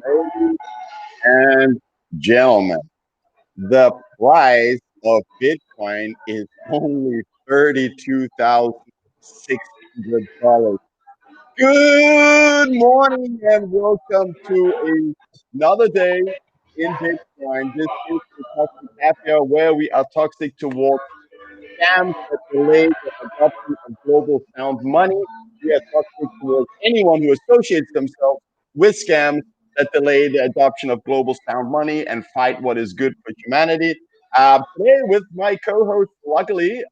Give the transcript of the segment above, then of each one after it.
Ladies and gentlemen, the price of Bitcoin is only $32,600. Good morning and welcome to another day in Bitcoin. This is the Toxic Happy Hour where we are toxic towards scams that delay the adoption of global sound money. We are toxic towards anyone who associates themselves with scams that delay the adoption of global sound money and fight what is good for humanity. Today, with my co-host, luckily,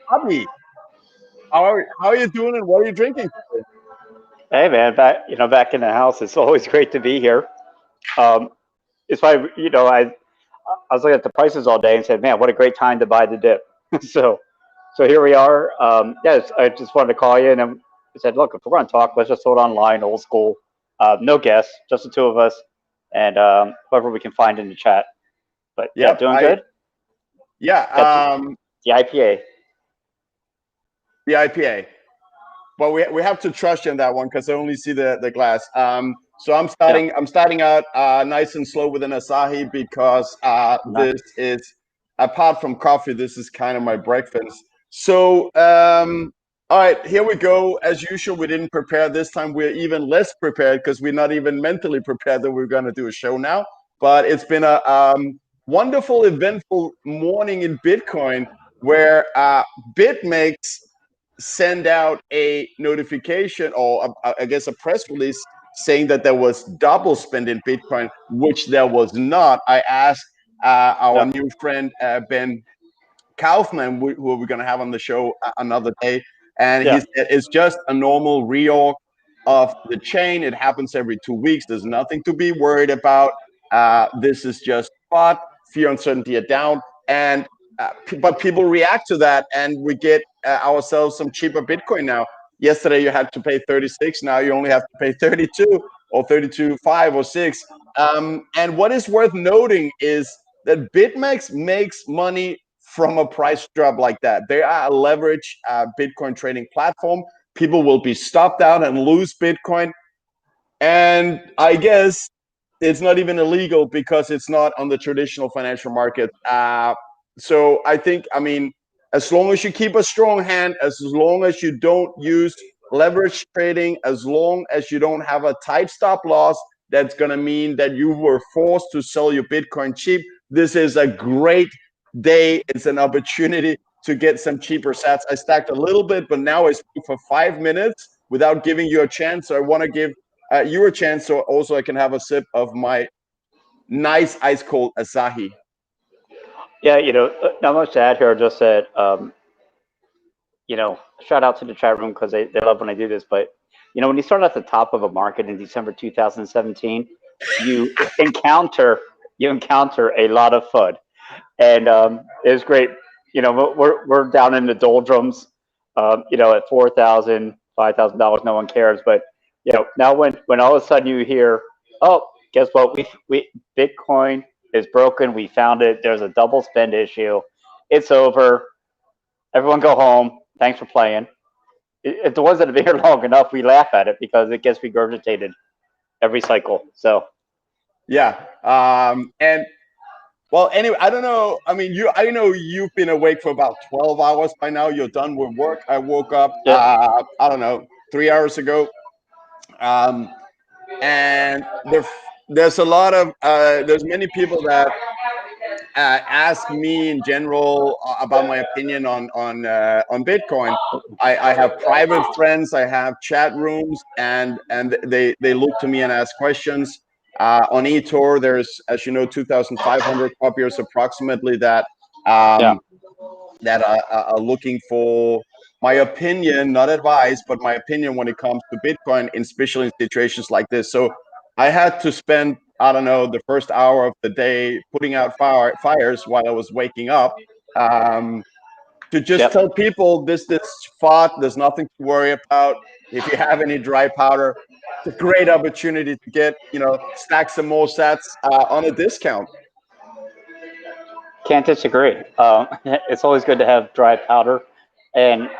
Pubby. How are you doing and what are you drinking today? Hey man, back in the house. It's always great to be here. Um, it's why I was looking at the prices all day and said, man, what a great time to buy the dip. so so here we are. I just wanted to call you and I said, look, if we're going to talk, let's just hold online, old school, no guests, just the two of us, and whoever we can find in the chat. But yeah, Yep, doing good. yeah, Got um, the IPA. the IPA. But we have to trust you on that one because I only see the glass. So Yeah, I'm starting out nice and slow with an Asahi because nice. this is, apart from coffee, this is kind of my breakfast. So all right, here we go. As usual, we didn't prepare this time. We're even less prepared because we're not even mentally prepared that we're going to do a show now. But it's been a wonderful, eventful morning in Bitcoin where BitMEX send out a notification or I guess a press release saying that there was double spend in Bitcoin, which there was not. I asked our Yeah, new friend Ben Kaufman, who we're going to have on the show another day, and he yeah, said it's just a normal reorg of the chain. It happens every 2 weeks. There's nothing to be worried about. This is just spot. Fear, uncertainty are down, and but people react to that, and we get ourselves some cheaper Bitcoin now. Yesterday you had to pay 36. Now you only have to pay 32 or 32.5 or 6. And what is worth noting is that BitMEX makes money from a price drop like that. They are a leverage Bitcoin trading platform. People will be stopped out and lose Bitcoin. And I guess it's not even illegal because it's not on the traditional financial market. So I think, I mean, as long as you keep a strong hand, as long as you don't use leverage trading, as long as you don't have a tight stop loss, that's going to mean that you were forced to sell your Bitcoin cheap. This is a great day. It's an opportunity to get some cheaper sats. I stacked a little bit, but now I speak for 5 minutes without giving you a chance. So I want to give you a chance so also I can have a sip of my nice ice cold Asahi. yeah. Not much to add here. Just that shout out to the chat room because they love when I do this. But when you start at the top of a market in December 2017, you encounter a lot of FUD, and it was great. We're down in the doldrums. At $4,000, $5,000, no one cares. But now when all of a sudden you hear, oh, guess what? We Bitcoin is broken. We found it. There's a double spend issue. It's over. Everyone go home. Thanks for playing. If the ones that have been here long enough, we laugh at it because it gets regurgitated every cycle. So Yeah. And well, anyway, I don't know. I mean, I know you've been awake for about 12 hours by now. You're done with work. I woke up, yeah, I don't know, 3 hours ago. And there's a lot of, there's many people that ask me in general about my opinion on Bitcoin. I have private friends, I have chat rooms, and they look to me and ask questions. On eToro, there's, as you know, 2,500 copiers approximately that yeah, that are looking for my opinion, not advice, but my opinion when it comes to Bitcoin, especially in situations like this. So I had to spend, I don't know, the first hour of the day putting out fires while I was waking up, to just yep. tell people this spot, there's nothing to worry about. If you have any dry powder, it's a great opportunity to get, stack some more sats on a discount. Can't disagree. It's always good to have dry powder, and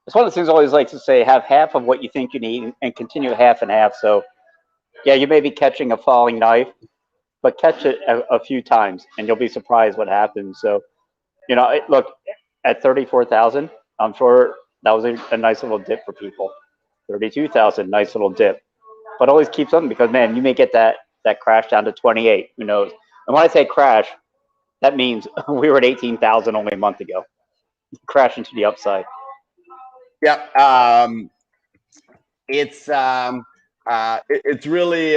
it's one of the things I always like to say: have half of what you think you need, and continue half and half. So yeah, you may be catching a falling knife, but catch it a few times, and you'll be surprised what happens. So look, at 34,000, I'm sure that was a nice little dip for people. 32,000, nice little dip. But always keep something, because man, you may get that crash down to 28. Who knows? And when I say crash, that means we were at 18,000 only a month ago. Crash into the upside. Yeah, it's really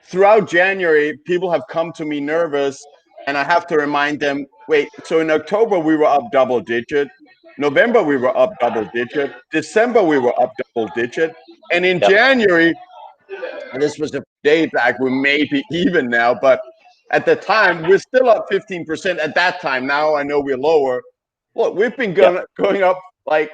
throughout January, people have come to me nervous, and I have to remind them, wait, so in October we were up double digit, November we were up double digit, December we were up double digit, and in January, and this was a day back, we may be even now, but at the time we're still up 15% at that time. Now I know we're lower. Look, we've been going up like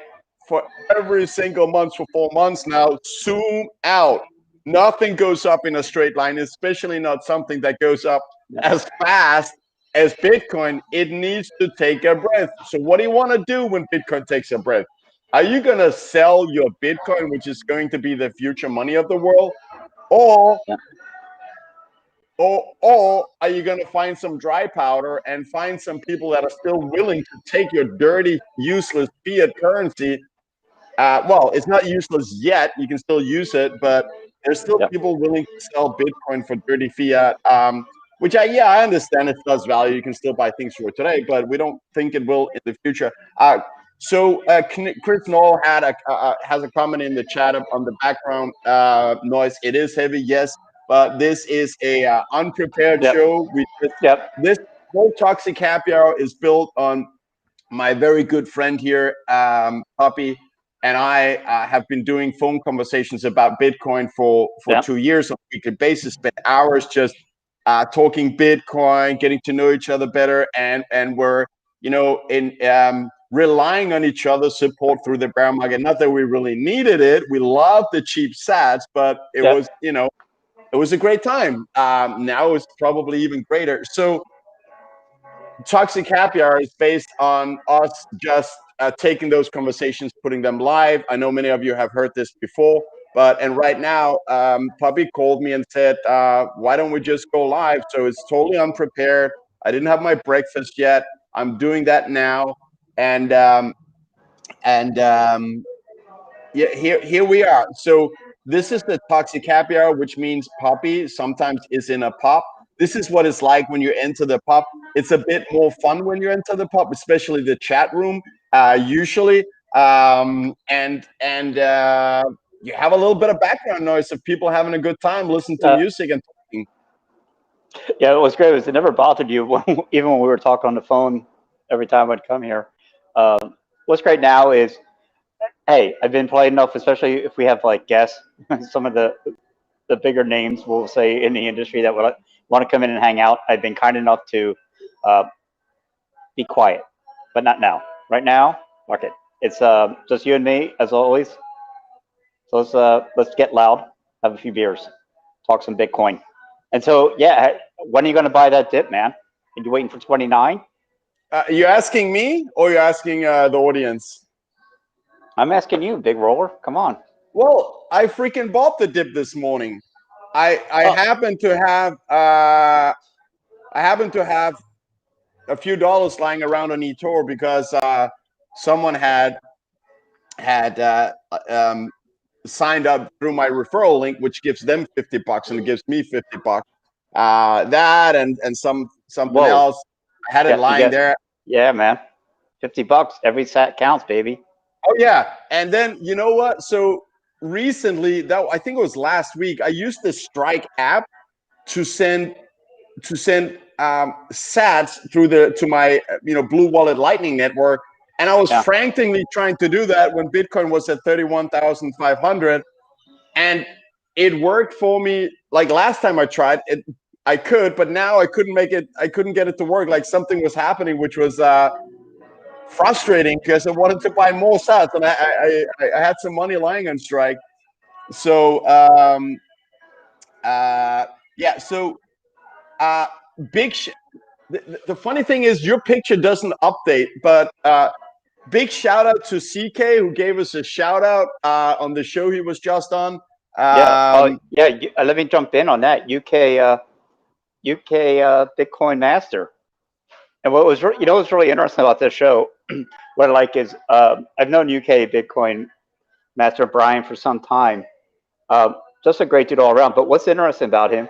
for every single month for 4 months now. Zoom out. Nothing goes up in a straight line, especially not something that goes up as fast as Bitcoin. It needs to take a breath. So what do you want to do when Bitcoin takes a breath? Are you going to sell your Bitcoin, which is going to be the future money of the world? Or are you going to find some dry powder and find some people that are still willing to take your dirty, useless fiat currency? Well, it's not useless yet. You can still use it, but there's still people willing to sell Bitcoin for dirty fiat, which I understand it does value. You can still buy things for it today, but we don't think it will in the future. So Chris Knoll has a comment in the chat on the background noise. It is heavy, yes, but this is a unprepared show. This whole Toxic Happy Hour is built on my very good friend here, Pubby, and I have been doing phone conversations about Bitcoin for 2 years on a weekly basis. Spent hours just talking Bitcoin, getting to know each other better, and we're relying on each other's support through the bear market. Not that we really needed it. We loved the cheap sats, but it was it was a great time. Now it's probably even greater. So Toxic Happy Hour is based on us just taking those conversations, putting them live. I know many of you have heard this before, and right now, Pubby called me and said, why don't we just go live? So it's totally unprepared. I didn't have my breakfast yet. I'm doing that now. And yeah, here we are. So this is the Toxic Happy Hour, which means Pubby sometimes is in a pub. This is what it's like when you enter the pub. It's a bit more fun when you enter the pub, especially the chat room, usually. And you have a little bit of background noise of people having a good time, listening to music and talking. Yeah, it was great. It never bothered you, even when we were talking on the phone every time I'd come here. What's great now is, hey, I've been polite enough, especially if we have like guests, some of the bigger names, we'll say, in the industry that would want to come in and hang out. I've been kind enough to be quiet, but not now. Right now, okay, it's just you and me as always. So let's get loud, have a few beers, talk some Bitcoin. And so, yeah, when are you going to buy that dip, man? Are you waiting for 29? You asking me, or you're asking the audience? I'm asking you, big roller. Come on. Well, I freaking bought the dip this morning. I happen to have a few dollars lying around on eToro because someone had signed up through my referral link, which gives them $50 and it gives me $50. That and something else. I had it lying there. Yeah, man. $50. Every sat counts, baby. Oh yeah. And then you know what? So recently, I think it was last week, I used the Strike app to send sats to my Blue Wallet Lightning network, and I was frantically trying to do that when Bitcoin was at 31,500, and it worked for me. Like last time I tried it, I could, but now I couldn't make it. I couldn't get it to work. Like something was happening, which was frustrating because I wanted to buy more sats, and I had some money lying on Strike. So yeah, so the funny thing is your picture doesn't update, but big shout out to CK who gave us a shout out on the show he was just on. Yeah. Oh, yeah. Let me jump in on that. UK Bitcoin Master. And what was what's really interesting about this show, what I like is I've known UK Bitcoin Master Brian for some time. Just a great dude all around. But what's interesting about him?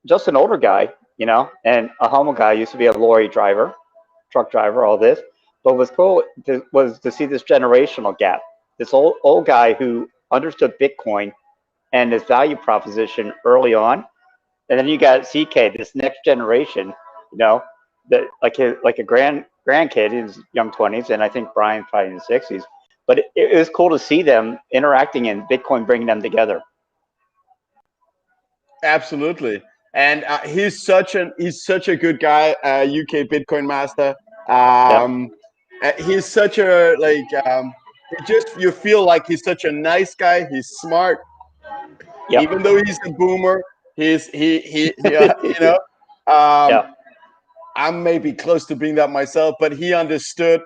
Just an older guy, and a humble guy. Used to be a lorry driver, truck driver, all this. But what's cool was to see this generational gap. This old guy who understood Bitcoin and his value proposition early on, and then you got CK, this next generation, that like a grandkid in his young 20s, and I think Brian probably in his 60s. But it was cool to see them interacting and Bitcoin bringing them together. Absolutely, and he's such a good guy, UK Bitcoin Master. Yep. He's such a you feel like he's such a nice guy. He's smart, Yep. even though he's a boomer. Um, Yeah. I'm maybe close to being that myself, but he understood.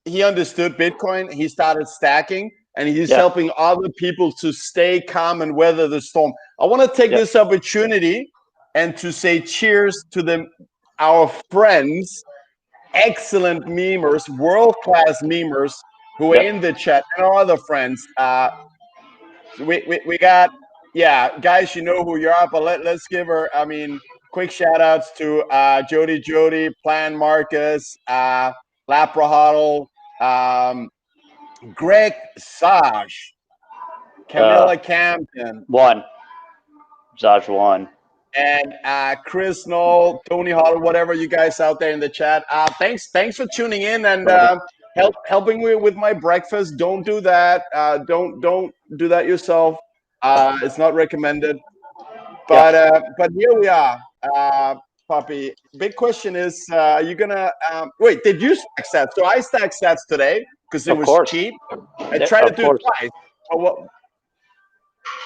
He understood Bitcoin. He started stacking, and he's Yeah. helping other people to stay calm and weather the storm. I want to take Yep. this opportunity and to say cheers to them, our friends, excellent memers, world-class memers who are Yep. in the chat, and our other friends. We got, yeah, guys, you know who you are, but let's give her, quick shout outs to Jody, Plan Marcus, Lapra Huddle, Greg Saj, Camilla Campton, One. Zaj one. and Chris Knoll, Tony Huddle, whatever you guys out there in the chat. Thanks for tuning in and helping me with my breakfast. Don't do that. Don't do that yourself. It's not recommended. But here we are, Puppy. Big question is, are you gonna wait? Did you stack sats? So I stacked sats today because it Of was course. cheap. I tried to Of do it course. twice. Well,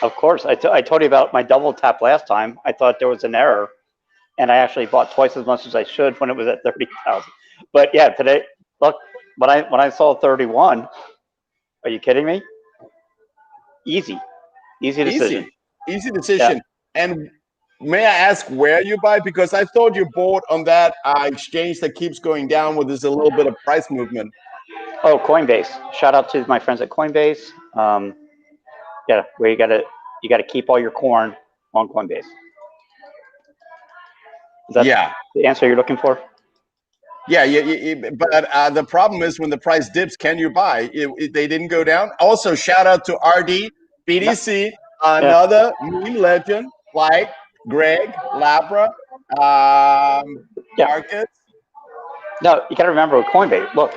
Of course. I told you about my double tap last time. I thought there was an error, and I actually bought twice as much as I should when it was at 30,000. But yeah, today, look, when I saw 31, are you kidding me? Easy decision. easy Yeah. decision. And may I ask where you buy? Because I thought you bought on that exchange that keeps going down with this a little bit of price movement. Oh, Coinbase. Shout out to my friends at Coinbase. Yeah, where you gotta keep all your corn on Coinbase. Is that the answer you're looking for? Yeah, but the problem is when the price dips, can you buy? They didn't go down. Also, shout out to RD BDC, another meme legend like Greg Labra, Marcus. No, you got to remember with Coinbase. Look,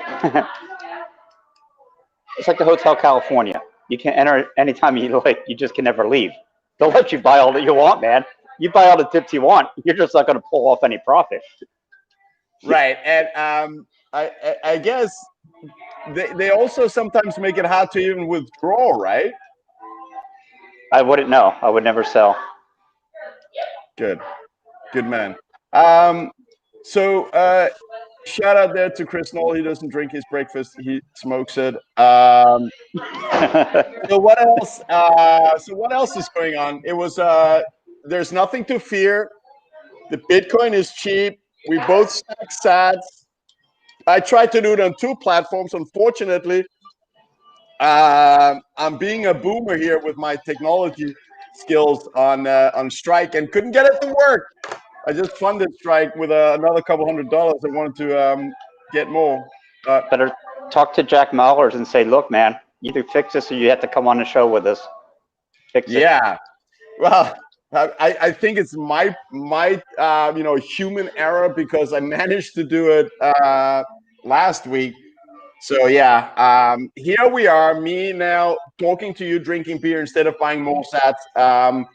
it's like the Hotel California. You can enter anytime you like. You just can never leave. They'll let you buy all that you want, man. You buy all the dips you want. You're just not going to pull off any profit. Right, and I guess they also sometimes make it hard to even withdraw, right? I wouldn't know. I would never sell. Good man. So shout out there to Chris Knoll. He doesn't drink his breakfast; he smokes it. So what else? What else is going on? It was there's nothing to fear. The Bitcoin is cheap. We both stack sats. I tried to do it on two platforms. Unfortunately, I'm being a boomer here with my technology skills on Strike and couldn't get it to work. I just funded Strike with another couple $100. I wanted to get more. Better talk to Jack Mallers and say, look, man, either fix this or you have to come on the show with us. Fix it. Yeah. Well, I think it's my human error because I managed to do it last week. So yeah, here we are, me now talking to you, drinking beer instead of buying more sats,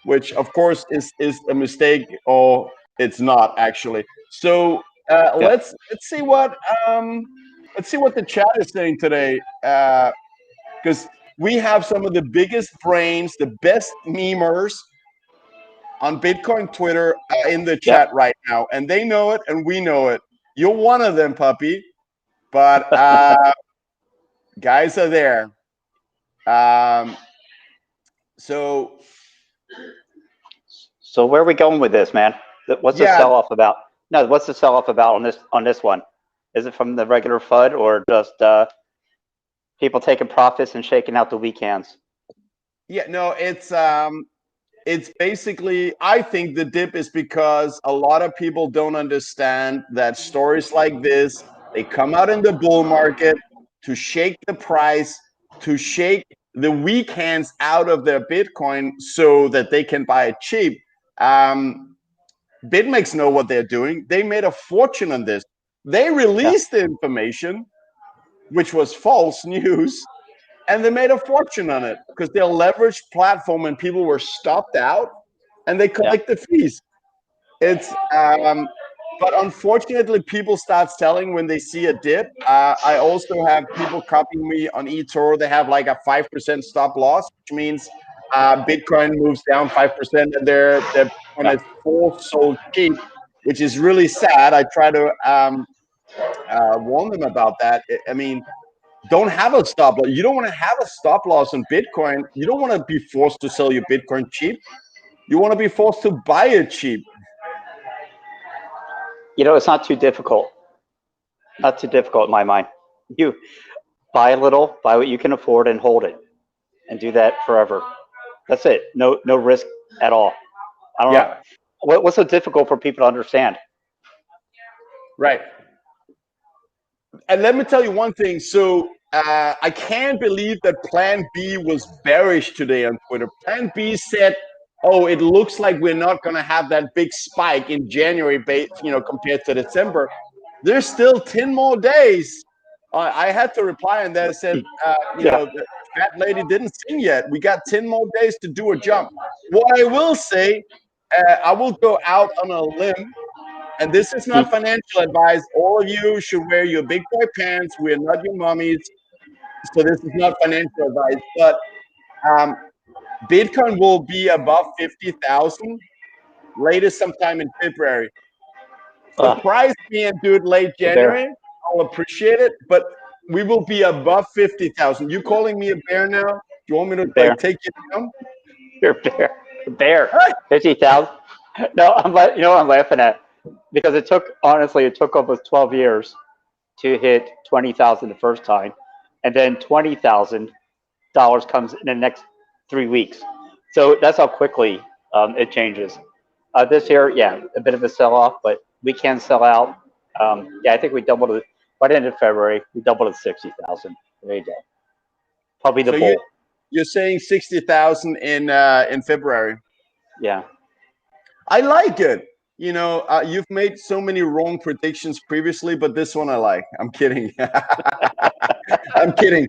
which of course is a mistake, or it's not actually. So let's see what the chat is saying today, because we have some of the biggest brains, the best memers on Bitcoin Twitter in the chat right now, and they know it, and we know it. You're one of them, Puppy. but guys are there. So where are we going with this, man? What's the yeah, sell-off about? No, what's the sell-off about on this one? Is it from the regular FUD or just people taking profits and shaking out the weak hands? yeah, no, it's basically, I think the dip is because a lot of people don't understand that stories like this, they come out in the bull market to shake the price, to shake the weak hands out of their Bitcoin so that they can buy it cheap. BitMEX know what they're doing. They made a fortune on this. They Yeah, released the information, which was false news, and they made a fortune on it because they're a leveraged platform and people were stopped out and they yeah, collect the fees. It's but unfortunately, people start selling when they see a dip. I also have people copying me on eToro. They have like a 5% stop loss, which means Bitcoin moves down 5% and their Bitcoin yeah. is forced sold cheap, which is really sad. I try to warn them about that. I mean, don't have a stop loss. You don't want to have a stop loss in Bitcoin. You don't want to be forced to sell your Bitcoin cheap. You want to be forced to buy it cheap. You know, it's not too difficult. Not too difficult in my mind. You buy a little, buy what you can afford, and hold it, and do that forever. That's it. No risk at all. I don't know. Yeah, What's so difficult for people to understand? right. And let me tell you one thing. So I can't believe that Plan B was bearish today on Twitter. Plan B said, "Oh, it looks like we're not going to have that big spike in January, compared to December." There's still 10 more days. I had to reply on that. I said, Yeah. the fat lady didn't sing yet. We got 10 more days to do a jump. What I will say, I will go out on a limb, and this is not financial advice. All of you should wear your big boy pants. We're not your mummies. So this is not financial advice. But um, Bitcoin will be above 50,000 latest sometime in February. Uh, Surprise me and do it late the bear. January. I'll appreciate it. But we will be above 50,000. You calling me a bear now? Do you want me to The bear. take you down? You're a bear. The bear. 50,000. No, you know what I'm laughing at? Because it took almost 12 years to hit 20,000 the first time, and then $20,000 comes in the next 3 weeks. So that's how quickly it changes. This year, yeah, a bit of a sell off, but we can sell out. Yeah, I think we doubled it by the end of February. We doubled it 60,000. There you go. Probably the So bull. you're saying 60,000 in February. Yeah. I like it. You've made so many wrong predictions previously, but this one I like. I'm kidding. I'm kidding.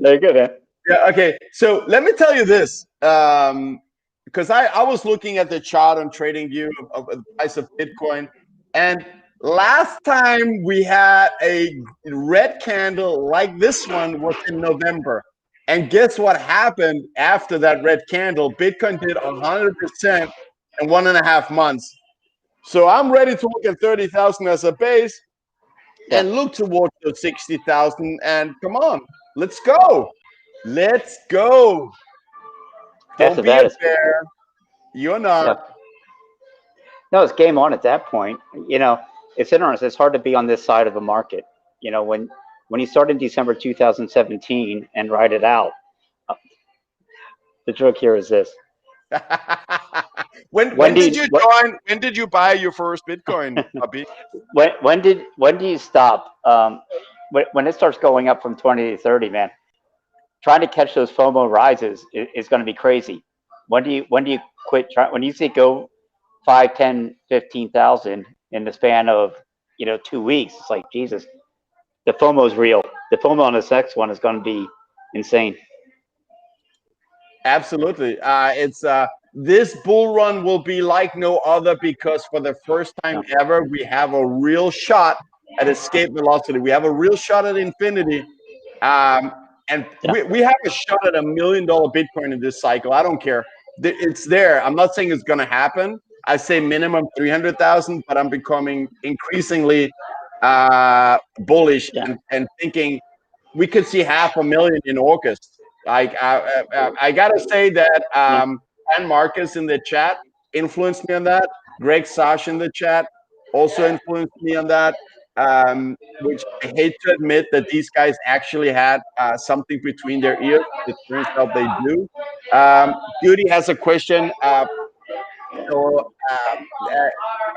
Very good, man. Yeah. Okay. So let me tell you this, because I was looking at the chart on TradingView of the price of Bitcoin, and last time we had a red candle like this one was in November. And guess what happened after that red candle? Bitcoin did 100% in 1.5 months. So I'm ready to look at 30,000 as a base Yeah. and look towards the 60,000. And come on, let's go. Let's go. Don't After be that, a it's bear. You're not. yeah. No, it's game on at that point. You know, it's interesting. It's hard to be on this side of the market. You know, when you start in December 2017 and ride it out, uh, the trick here is this: when when do did you you what, join? When did you buy your first Bitcoin, Pubby? when do you stop? When it starts going up from 20 to 30, man, trying to catch those FOMO rises is going to be crazy. When do you quit? When you see it go 5, 10, 15,000 in the span of 2 weeks, it's like Jesus. The FOMO is real. The FOMO on this next one is going to be insane. Absolutely. It's this bull run will be like no other because for the first time Yeah. ever, we have a real shot at escape velocity. We have a real shot at infinity. And Yeah. we have a shot at $1 million Bitcoin in this cycle. I don't care. It's there. I'm not saying it's going to happen. I say minimum 300,000, but I'm becoming increasingly bullish Yeah. and thinking we could see 500,000 in August. Like I gotta say that Yeah. Dan Marcus in the chat influenced me on that. Greg Sash in the chat also influenced me on that. Which I hate to admit that these guys actually had something between their ears. It turns out they do. Goody has a question. So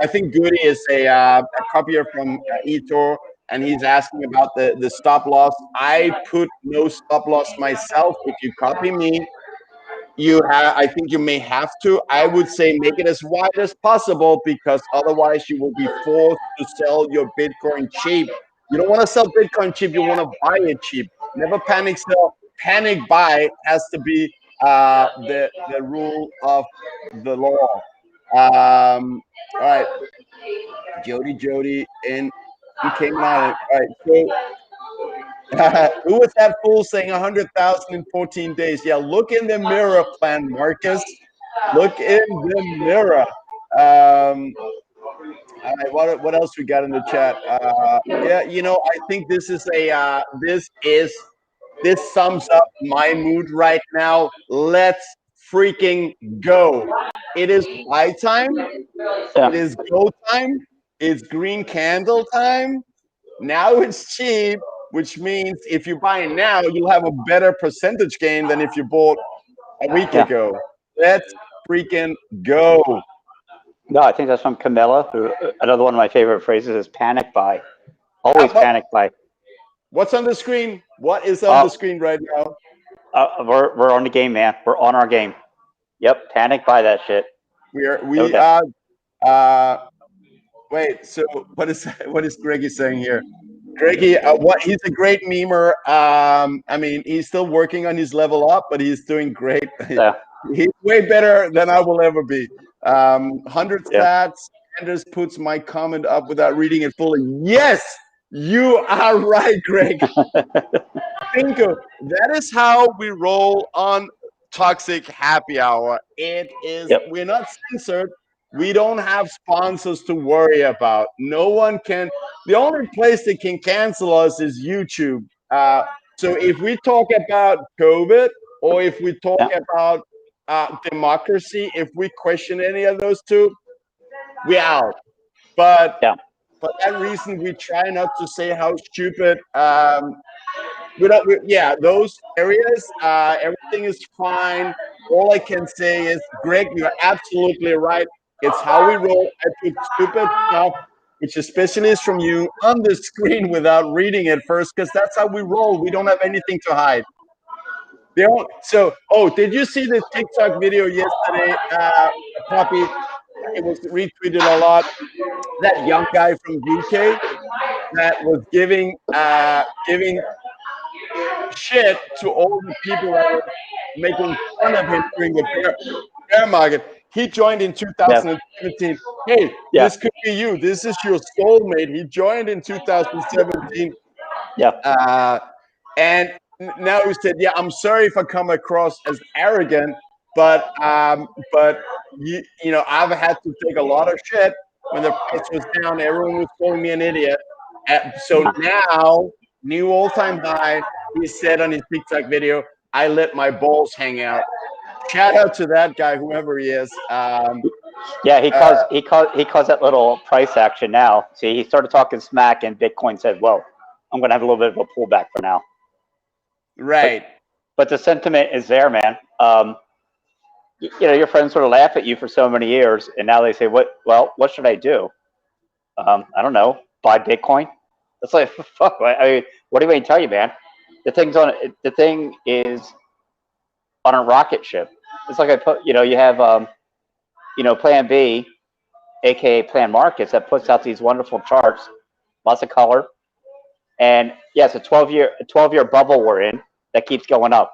I think Goody is a copier from Etor, and he's asking about the stop loss. I put no stop loss myself. If you copy me, you have. I think you may have to. I would say make it as wide as possible because otherwise you will be forced to sell your Bitcoin cheap. You don't want to sell Bitcoin cheap. You want to buy it cheap. Never panic sell. Panic buy has to be the rule of the law. All right, Jody, and came on it. All right, so who was that fool saying 100,000 in 14 days? Yeah, look in the mirror, Plan Marcus. Look in the mirror. All right, what else we got in the chat? Yeah, I think this sums up my mood right now. Let's freaking go. It is buy time. It Yeah. is go time. It's green candle time. Now it's cheap, which means if you buy now, you'll have a better percentage gain than if you bought a week Yeah. ago. Let's freaking go. No, I think that's from Camilla, who another one of my favorite phrases is panic buy. Always panic buy. What's on the screen? What is on the Oh, screen right now? we're on the game, man. We're on our game. Yep, panic buy that shit. No We doubt. are wait, so what is Greggy saying here? Greggy, he's a great memer. I mean, he's still working on his level up, but he's doing great. Yeah. He's way better than I will ever be. 100 Yeah. stats. Anders puts my comment up without reading it fully. Yes, you are right, Greg. Bingo. That is how we roll on Toxic Happy Hour. Yep. We're not censored. We don't have sponsors to worry about. No one can. The only place that can cancel us is YouTube. So if we talk about COVID or if we talk Yeah. about democracy, if we question any of those two, we're out. But Yeah. for that reason, we try not to say how stupid yeah, those areas, everything is fine. All I can say is, Greg, you're absolutely right. It's how we roll. I put stupid stuff, which especially is from you, on the screen without reading it first, because that's how we roll. We don't have anything to hide. Did you see the TikTok video yesterday, Poppy? It was retweeted a lot. That young guy from UK that was giving shit to all the people that were making fun of him during the bear market. He joined in Yeah. 2017. Hey, Yeah. this could be you. This is your soulmate. He joined in 2017. Yeah. And now he said, "Yeah, I'm sorry if I come across as arrogant, but I've had to take a lot of shit when the price was down. Everyone was calling me an idiot. So now, new all-time high." He said on his TikTok video, "I let my balls hang out." Shout out to that guy, whoever he is. Yeah, he caused that little price action now. See, he started talking smack, and Bitcoin said, "Whoa, I'm going to have a little bit of a pullback for now." Right. But the sentiment is there, man. Your friends sort of laugh at you for so many years, and now they say, "What? Well, what should I do?" I don't know. Buy Bitcoin. It's like, fuck. I mean, what do I tell you, man? The thing is on a rocket ship. It's like you have Plan B, aka Plan Markets, that puts out these wonderful charts, lots of color, and yes, a 12-year bubble we're in that keeps going up.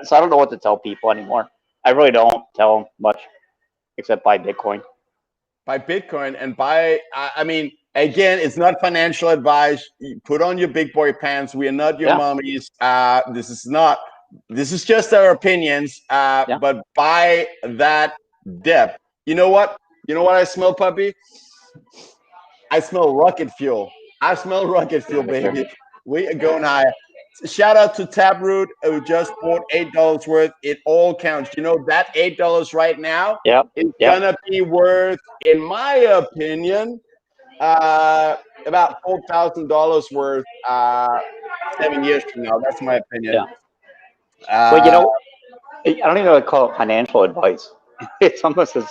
So I don't know what to tell people anymore. I really don't tell them much except buy Bitcoin. Buy Bitcoin and buy. I mean, again, it's not financial advice. You put on your big boy pants. We are not your mommies. This is just our opinions. But buy that depth. You know what? I smell, Puppy? I smell rocket fuel. I smell rocket fuel, Yes, sir. baby. We are going higher. Shout out to Taproot who just bought $8 worth. It all counts. You know that $8 right now Yep. is Yep. gonna be worth, in my opinion, about $4,000 worth 7 years from now. That's my opinion. Yeah. Well, Uh, I don't even know what to call it financial advice. It's almost as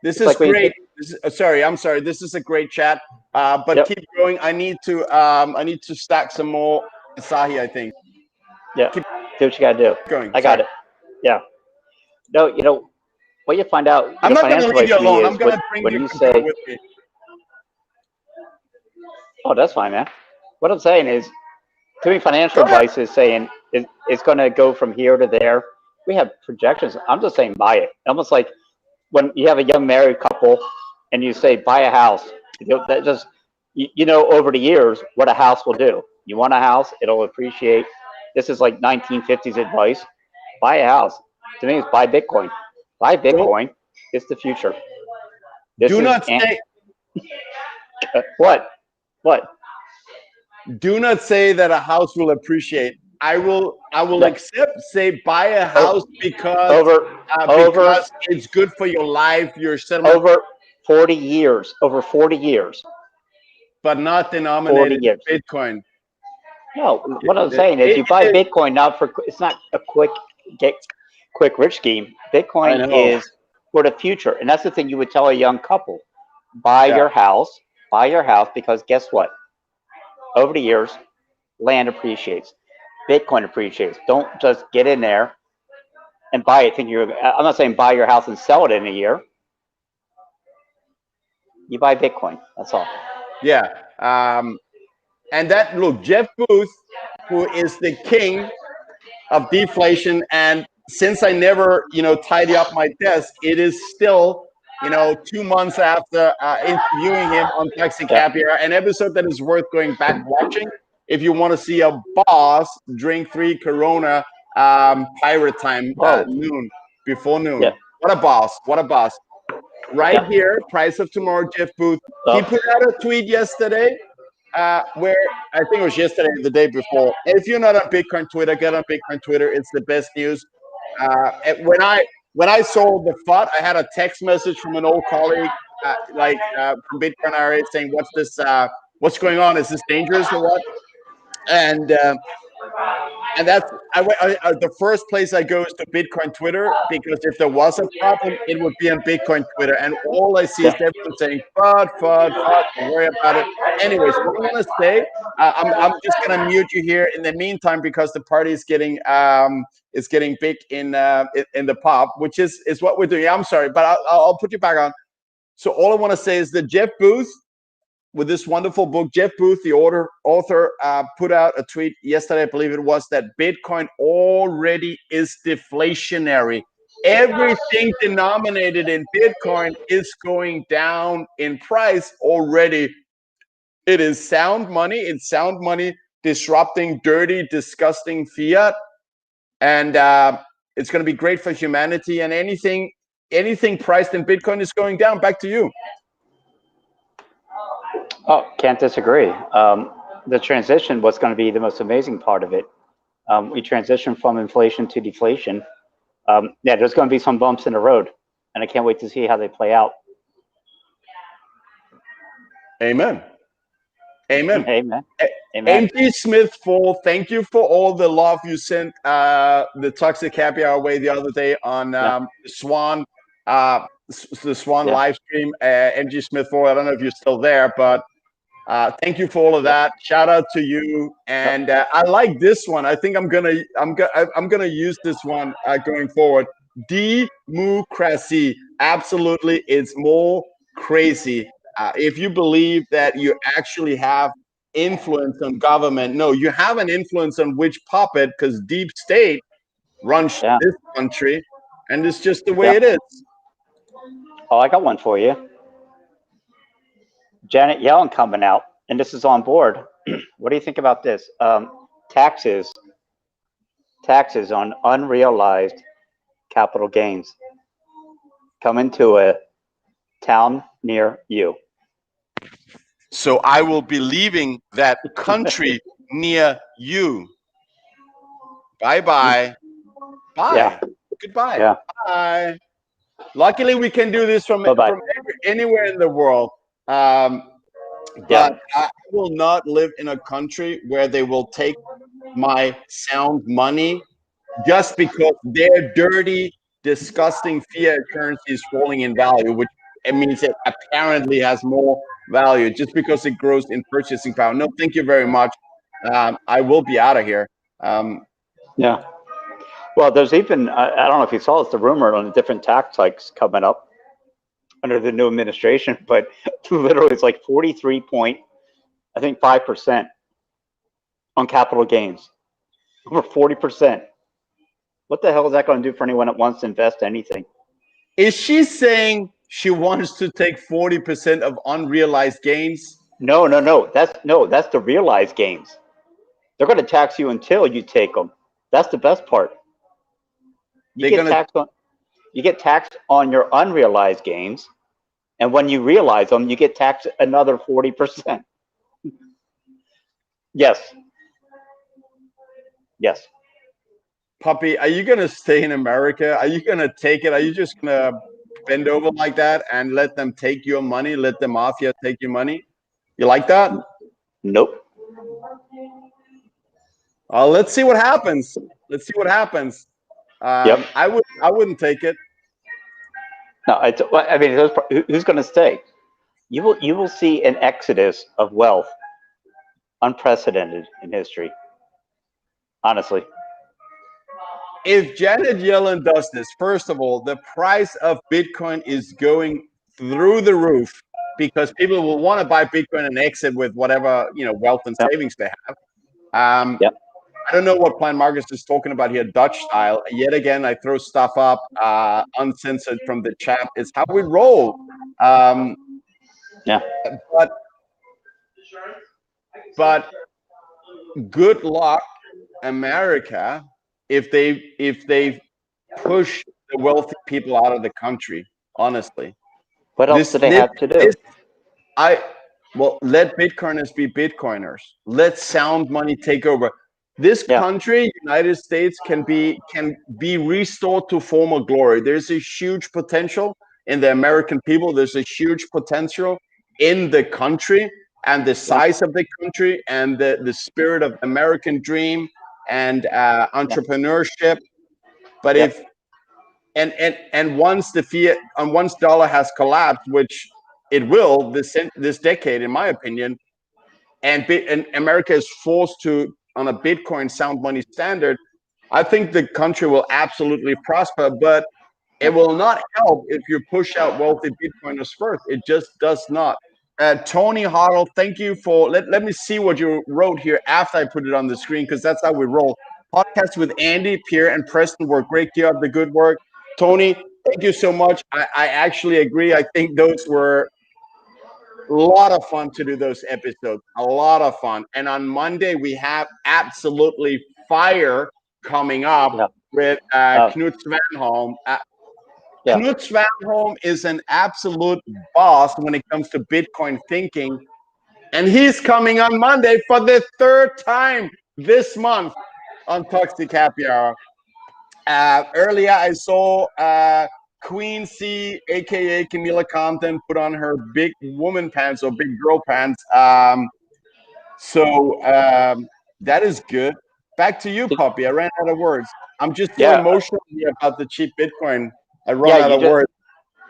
this it's is like when you great. take. This is, sorry, I'm sorry. This is a great chat. But Yep. keep going. I need to stack some more Asahi. I think. Yeah. Keep Do what you got to do. going. I got Sorry. it. Yeah. No, what you find out, I'm not gonna financial leave advice you to me alone. I'm is gonna bring when your you computer say, with me. "Oh, that's fine, man." What I'm saying is, to me, financial Go ahead. advice is saying it's going to go from here to there. We have projections. I'm just saying buy it. Almost like when you have a young married couple and you say buy a house. That just over the years what a house will do. You want a house, it'll appreciate. This is like 1950s advice. Buy a house. To me, it's buy Bitcoin. Buy Don't Bitcoin. It's the future. This do is not say what? What? do not say that a house will appreciate. I will No. accept say buy a house Oh, over over because it's good for your life, your settlement, over 40 years. Over 40 years. but not 40 denominated years. in Bitcoin. No, It, what I'm saying is it, you buy it, Bitcoin not for it's not a get quick rich scheme. I Bitcoin know. is for the future. And that's the thing you would tell a young couple. Buy Yeah. your house. Buy your house because guess what? Over the years, land appreciates. Bitcoin appreciates. Don't just get in there and buy it thinking I'm not saying buy your house and sell it in a year. You buy Bitcoin. That's all. Yeah. And that look, Jeff Booth, who is the king of deflation, and since I never, tidy up my desk, it is still, 2 months after interviewing him on Taxi Yeah. Caviar, an episode that is worth going back watching if you want to see a boss drink 3 Corona pirate time Whoa. noon before Yeah. noon. What a boss! What a boss! Right Yeah. here, price of tomorrow, Jeff Booth. He Oh, put out a tweet yesterday where I think it was yesterday, or the day before. And if you're not on Bitcoin Twitter, get on Bitcoin Twitter. It's the best news. And when I saw the FUD, I had a text message from an old colleague, from Bitcoin RA, saying, "What's this? What's going on? Is this dangerous or what?" And that's the first place I go is to Bitcoin Twitter, because if there was a problem, it would be on Bitcoin Twitter, and all I see is yeah. everyone saying "FUD, FUD, FUD." Don't worry about it. Anyways, what I want to say, I'm just gonna mute you here in the meantime because the party is getting big in the pub, which is what we're doing. I'm sorry, but I'll put you back on. So all I want to say is that Jeff Booth, with this wonderful book, Jeff Booth, the author, put out a tweet yesterday, I believe it was, that Bitcoin already is deflationary. Everything denominated in Bitcoin is going down in price already. It is sound money. It's sound money disrupting dirty, disgusting fiat, and it's going to be great for humanity. And anything priced in Bitcoin is going down. Back to you. Oh, can't disagree. The transition was going to be the most amazing part of it. We transitioned from inflation to deflation. Yeah, there's going to be some bumps in the road, and I can't wait to see how they play out. Amen. Amen. Amen. Amen. MG Smith Fall, thank you for all the love you sent the Toxic Happy Hour way the other day on Yeah. Swan, the Swan Yeah. live stream. MG Smith Fall, I don't know if you're still there, but thank you for all of Yeah. that. Shout out to you. Yep. And I like this one. I think I'm gonna use this one going forward. Democracy, absolutely, it's more crazy. If you believe that you actually have influence on government, no, you have an influence on which puppet, because deep state runs Yeah. this country, and it's just the way Yeah. it is. Oh, I got one for you. Janet Yellen coming out, and this is on board. What do you think about this? Taxes, taxes on unrealized capital gains coming to a town near you. So I will be leaving that country near you. Bye bye. Yeah, Bye. Goodbye. yeah. Bye. Luckily, we can do this Bye bye. from anywhere in the world. Um, but Yeah, I will not live in a country where they will take my sound money just because their dirty, disgusting fiat currency is falling in value, which it means it apparently has more value just because it grows in purchasing power. No, thank you very much. I will be out of here. Um, yeah. Well, there's even I don't know if you saw this, the rumor on the different tax hikes coming up under the new administration, but literally it's like 43 point, I think 5% on capital gains, over 40%. What the hell is that going to do for anyone that wants to invest anything? is she saying she wants to take 40% of unrealized gains? No, no, no. That's the realized gains. They're going to tax you until you take them. That's the best part. You They're get gonna taxed on your unrealized gains, and when you realize them, you get taxed another 40%. Yes, yes. Puppy, are you gonna stay in America? Are you gonna take it? Are you just gonna bend over like that and let them take your money? Let the mafia take your money? You like that? Nope. Let's see what happens. Let's see what happens. Yep. I wouldn't take it. No, I mean, who's going to stay? You will see an exodus of wealth, unprecedented in history. Honestly. If Janet Yellen does this, first of all, the price of Bitcoin is going through the roof because people will want to buy Bitcoin and exit with whatever wealth and Yep. savings they have. Um, Yep. I don't know what Plan Marcus is talking about here, Dutch style. Yet again, I throw stuff up uncensored from the chat. It's how we roll. Um, Yeah. but but good luck, America, if they push the wealthy people out of the country. Honestly, What else this do they this have to do? this I well, let Bitcoiners be Bitcoiners. Let sound money take over. This Yeah. country, United States, can be restored to former glory. There's a huge potential in the American people. There's a huge potential in the country and the Yeah. size of the country and the spirit of American dream and Yeah. entrepreneurship. But Yep. if and once the fiat and once dollar has collapsed, which it will this decade, in my opinion, and America is forced to on a Bitcoin sound money standard, I think the country will absolutely prosper. But it Yeah. will not help if you push out wealthy Bitcoiners first. It just does not. Tony Hoddle, thank you for let me see what you wrote here after I put it on the screen because that's how we roll. Podcast with Andy, Pierre, and Preston were great. Keep up the good work. Tony, thank you so much. I actually agree. I think those were a lot of fun to do those episodes. A lot of fun. And on Monday, we have absolutely fire coming up Yeah. with Uh, Knut Svanholm. yeah. Knut Svanholm is an absolute boss when it comes to Bitcoin thinking. And he's coming on Monday for the third time this month on Toxic Happy Hour. Earlier, I saw Queen C, aka Camila Compton, put on her big woman pants or big girl pants. So that is good. Back to you, Puppy. I ran out of words. I'm just so Yeah. emotional here about the cheap Bitcoin. I run Yeah. out of words.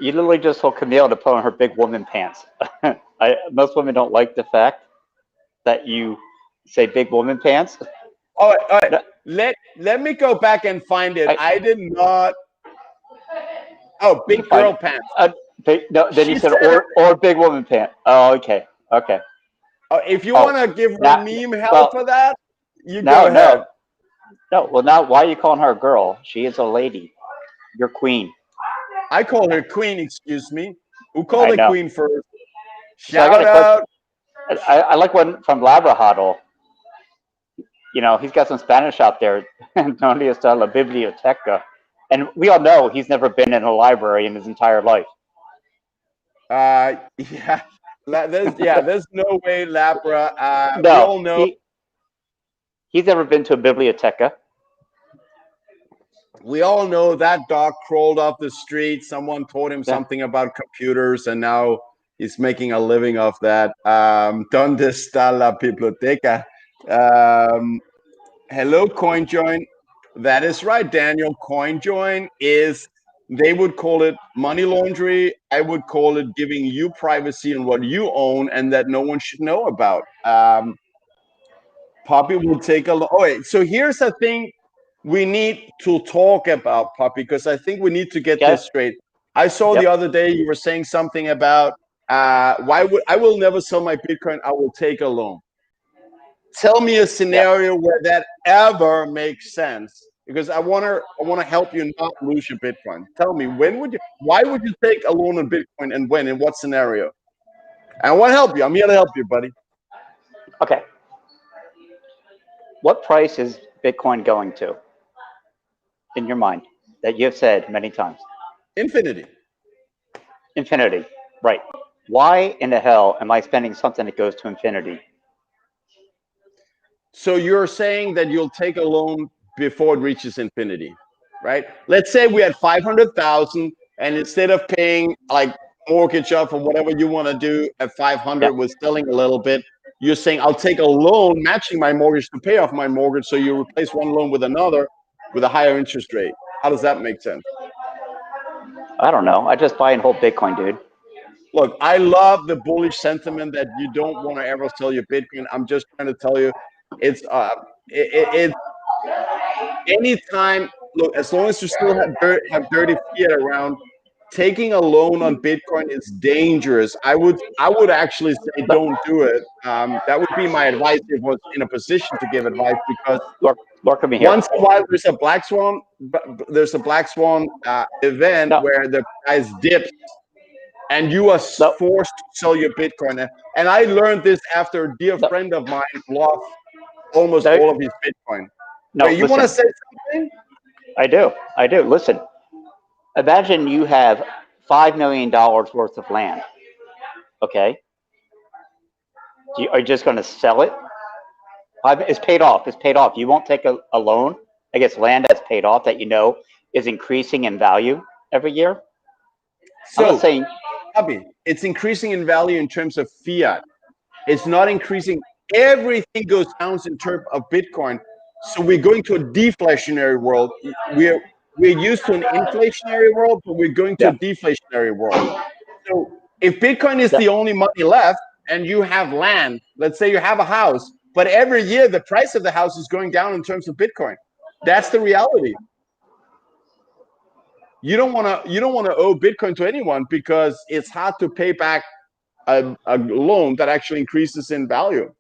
You literally just told Camille to put on her big woman pants. Most women don't like the fact that you say big woman pants. All right. No, Let me go back and find it. I did not. Oh, you can big find girl it. pants. No, then you She said said it. or big woman pant. Oh, okay, okay. If you Oh, want to give her now, meme hell well, for that, you go no, ahead. no, no. Well, now, why are you calling her a girl? She is a lady. You're queen. I call her queen. Excuse me. Who called I her know. queen first? So I got Shout a question. out. I like one from Labrador. He's got some Spanish out there. Donde está la biblioteca? And we all know he's never been in a library in his entire life. Yeah. There's no way, Lapra. We No, all know. he's never been to a biblioteca. We all know that dog crawled off the street. Someone taught him Yeah. something about computers, and now he's making a living off that. Donde está la biblioteca? Hello, CoinJoin. That is right, Daniel. CoinJoin is, they would call it money laundry. I would call it giving you privacy on what you own and that no one should know about. Poppy will take a look. Oh, wait. So here's the thing we need to talk about, Poppy, because I think we need to get Okay. this straight. I saw Yep. the other day you were saying something about why would I will never sell my Bitcoin. I will take a loan. Tell me a scenario where that ever makes sense, because I want to help you not lose your Bitcoin. Tell me, why would you take a loan on Bitcoin, and when, in what scenario? And I want to help you. I'm here to help you, buddy. Okay. What price is Bitcoin going to, in your mind, that you've said many times? Infinity. Infinity. Right. Why in the hell am I spending something that goes to infinity? So you're saying that you'll take a loan before it reaches infinity, right? Let's say we had 500,000, and instead of paying like mortgage off or whatever you want to do at 500, Yep. with selling a little bit, you're saying I'll take a loan matching my mortgage to pay off my mortgage. So you replace one loan with another with a higher interest rate. How does that make sense? I don't know. I just buy and hold Bitcoin, dude. Look, I love the bullish sentiment that you don't want to ever sell your Bitcoin. I'm just trying to tell you, it's anytime. Look, as long as you still have dirty fiat around, taking a loan on Bitcoin is dangerous. I would actually say But don't do it. That would be my advice if I was in a position to give advice, because Lord, come in here. once in a while there's a black swan. There's a black swan event No, where the price dips and you are no, forced to sell your Bitcoin. And I learned this after a dear no, friend of mine lost almost no, all of his Bitcoin. no. Wait, you want to Listen, say something? I do. I do. Listen, imagine you have $5 million worth of land. Okay, are you just going to sell it? It's paid off. It's paid off. You won't take a loan against land that's paid off that you know is increasing in value every year. I'm not So, saying. Abby, it's increasing in value in terms of fiat. It's not increasing. Everything goes down in terms of Bitcoin. So we're going to a deflationary world. We're used to an inflationary world, but we're going to a Yeah. deflationary world. So if Bitcoin is Yeah. the only money left and you have land, let's say you have a house, but every year the price of the house is going down in terms of Bitcoin. That's the reality. You don't want to owe Bitcoin to anyone, because it's hard to pay back a loan that actually increases in value.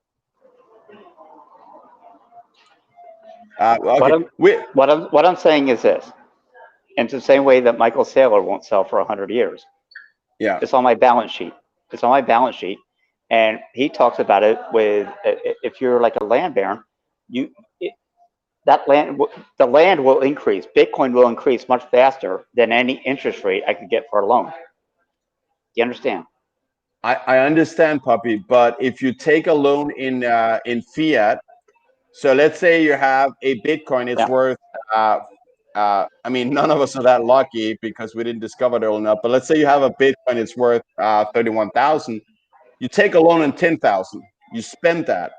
Okay. What I'm saying is this. And it's the same way that Michael Saylor won't sell for 100 years. Yeah. It's on my balance sheet. It's on my balance sheet. And he talks about it with, if you're like a land baron, the land will increase. Bitcoin will increase much faster than any interest rate I could get for a loan. Do you understand? I understand, Puppy, but if you take a loan in fiat, so let's say you have a Bitcoin, it's worth. I mean, none of us are that lucky because we didn't discover it early enough. But let's say you have a Bitcoin, it's worth 31,000. You take a loan on 10,000. You spend that,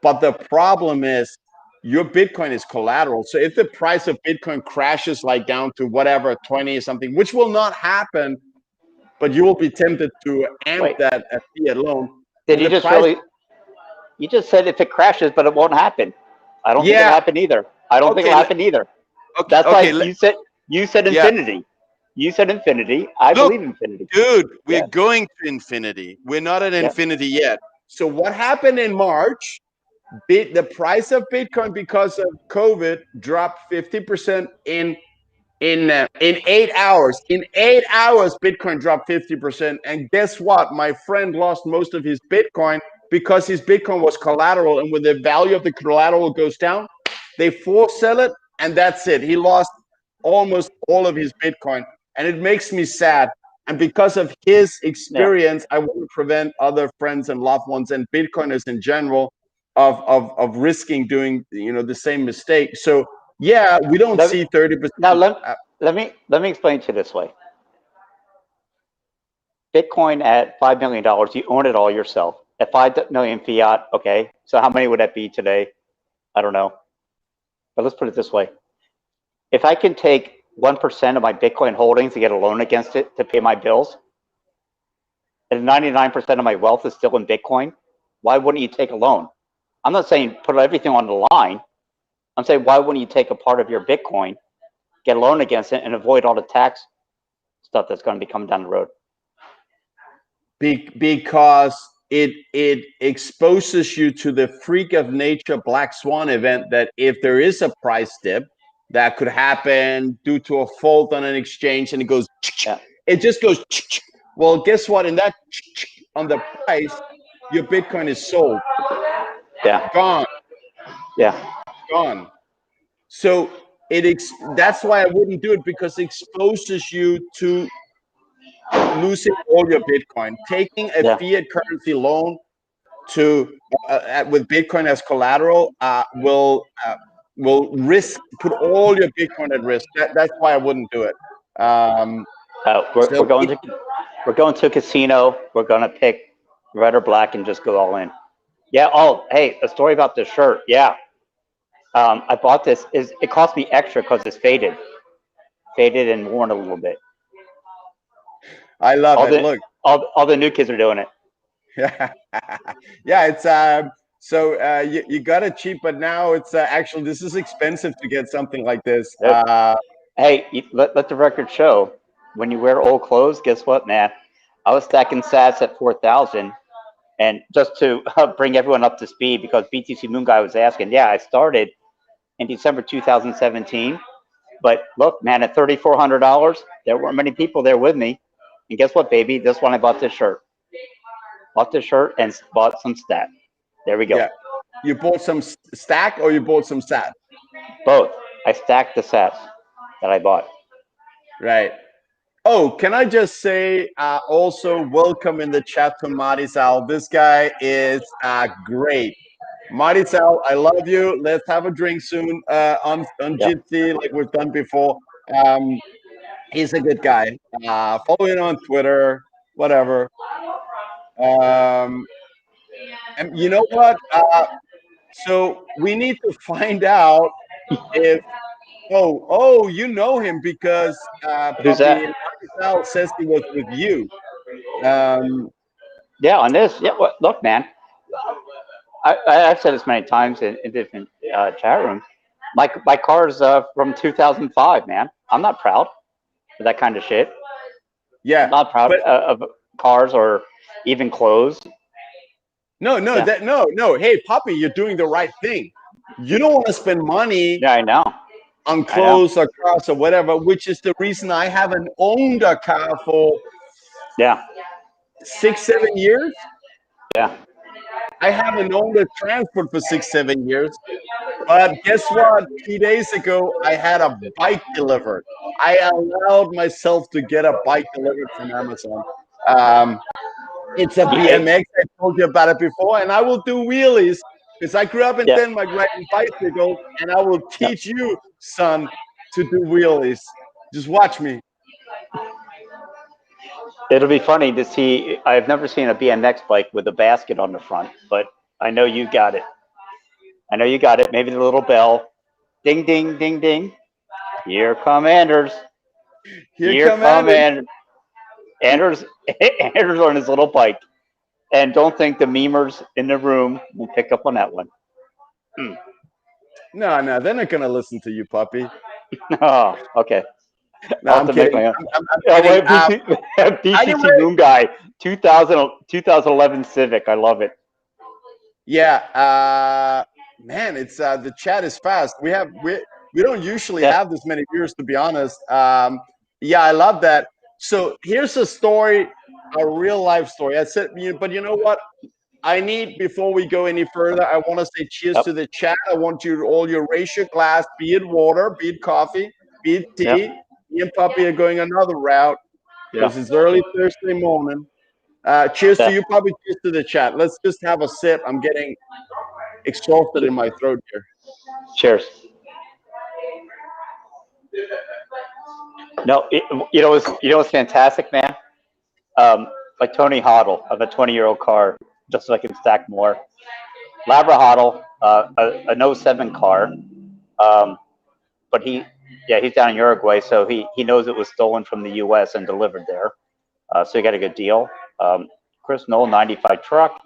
but the problem is your Bitcoin is collateral. So if the price of Bitcoin crashes like down to whatever 20 or something, which will not happen, but you will be tempted to amp Wait, that fiat loan. did When you the just price, really, you just said if it crashes, but it won't happen. I don't think it'll yeah, happen either. I don't think okay, it'll happen either. okay, That's okay, like you said yeah. infinity. You said infinity. I Look, believe infinity. dude, we're Yeah. going to infinity. We're not at Yeah. infinity yet. So what happened in March? The price of Bitcoin because of COVID dropped 50% in 8 hours. In 8 hours, Bitcoin dropped 50%. And guess what? My friend lost most of his Bitcoin because his Bitcoin was collateral. And when the value of the collateral goes down, they force sell it, and that's it. He lost almost all of his Bitcoin. And it makes me sad And because of his Yeah. experience, I want to prevent other friends and loved ones and Bitcoiners in general of risking doing the same mistake. So yeah, we don't Let, see 30%. now let me explain to you this way. Bitcoin at $5 million, you own it all yourself. At 5 million fiat, okay. So how many would that be today? I don't know. But let's put it this way: if I can take 1% of my Bitcoin holdings and get a loan against it to pay my bills, and 99% of my wealth is still in Bitcoin, why wouldn't you take a loan? I'm not saying put everything on the line. I'm saying, why wouldn't you take a part of your Bitcoin, get a loan against it, and avoid all the tax stuff that's going to be coming down the road? Because it exposes you to the freak of nature black swan event, that if there is a price dip that could happen due to a fault on an exchange, and it goes, Yeah. it just goes, well, guess what? In that on the price, your Bitcoin is sold, Yeah. gone, Yeah. gone. So that's why I wouldn't do it, because it exposes you to losing all your Bitcoin. Taking a Yeah. fiat currency loan to with Bitcoin as collateral will put all your Bitcoin at risk. That's why I wouldn't do it. We're, So we're going to we're going to a casino. We're going to pick red or black and just go all in. Yeah. Oh, hey, a story about this shirt. Yeah. I bought this. It cost me extra because it's faded and worn a little bit. I love All it. the Look, all the new kids are doing it. yeah, yeah. It's so you got it cheap, but now it's actually this is expensive to get something like this. Hey, let the record show. When you wear old clothes, guess what, man? I was stacking sats at 4,000, and just to bring everyone up to speed, because BTC Moon Guy was asking. Yeah, I started in December 2017. But look, man, at $3,400, there weren't many people there with me. And guess what, baby? This one I bought this shirt. Bought this shirt and bought some stat. There we go. Yeah, you bought some stack or you bought some sat, Both. I stacked the sats that I bought. right? Oh, can I just say also welcome in the chat to Marisal. This guy is great. Marisal, I love you. Let's have a drink soon on Yep. Jitsi like we've done before. Um, he's a good guy. Follow him on Twitter, whatever. Um, and you know what? So we need to find out if you know him because Who's that? Puppy Marisal says he was with you. Um, Yeah, on this. Yeah, well, look, man. I've said this many times in different chat rooms. My car is from 2005, man. I'm not proud of that kind of shit. yeah, Not proud but of cars or even clothes. Yeah. no. Hey, Puppy, you're doing the right thing. You don't want to spend money Yeah, I know. on I know. clothes or cars or whatever, which is the reason I haven't owned a car for Yeah. 6, 7 years. Yeah. I haven't owned a transport for 6, 7 years. But guess what? 2 days ago, I had a bike delivered. I allowed myself to get a bike delivered from Amazon. Um, it's a Yeah. BMX. I told you about it before, and I will do wheelies because I grew up in Yeah. Denmark riding bicycles, and I will Yeah. teach you, son, to do wheelies. Just watch me. It'll be funny to see. I've never seen a BMX bike with a basket on the front, but I know you got it. I know you got it. Maybe the little bell. Ding, ding, ding, ding. Here come Anders. Here Here come come Anders. Anders. Anders on his little bike. And don't think the memers in the room will pick up on that one. No, they're not gonna listen to you, Puppy. Oh, okay. No, I'll have I'm to make kidding. my own. I'm Oh, kidding. wait, BTC Anyway, Moon Guy, 2011 Civic. I love it. yeah, man, it's the chat is fast. We don't usually Yeah. have this many viewers, to be honest. Yeah, I love that. So here's a story, a real life story. I said, but you know what? I need before we go any further. I want to say cheers Yep. to the chat. I want you all your raise your glass, be it water, be it coffee, be it Yep. tea. Me and Puppy are going another route. Yeah. because it's early Thursday morning. Cheers to Yeah. you, Pubby. Cheers to the chat. Let's just have a sip. I'm getting exhausted in my throat here. Cheers. No, what's fantastic, man. Like Tony Hoddle of a 20-year-old car, just so I can stack more. Labra Hoddle, an '07 car, but he's down in Uruguay, so he knows it was stolen from the U.S. and delivered there, so he got a good deal. Chris Knoll, '95 truck.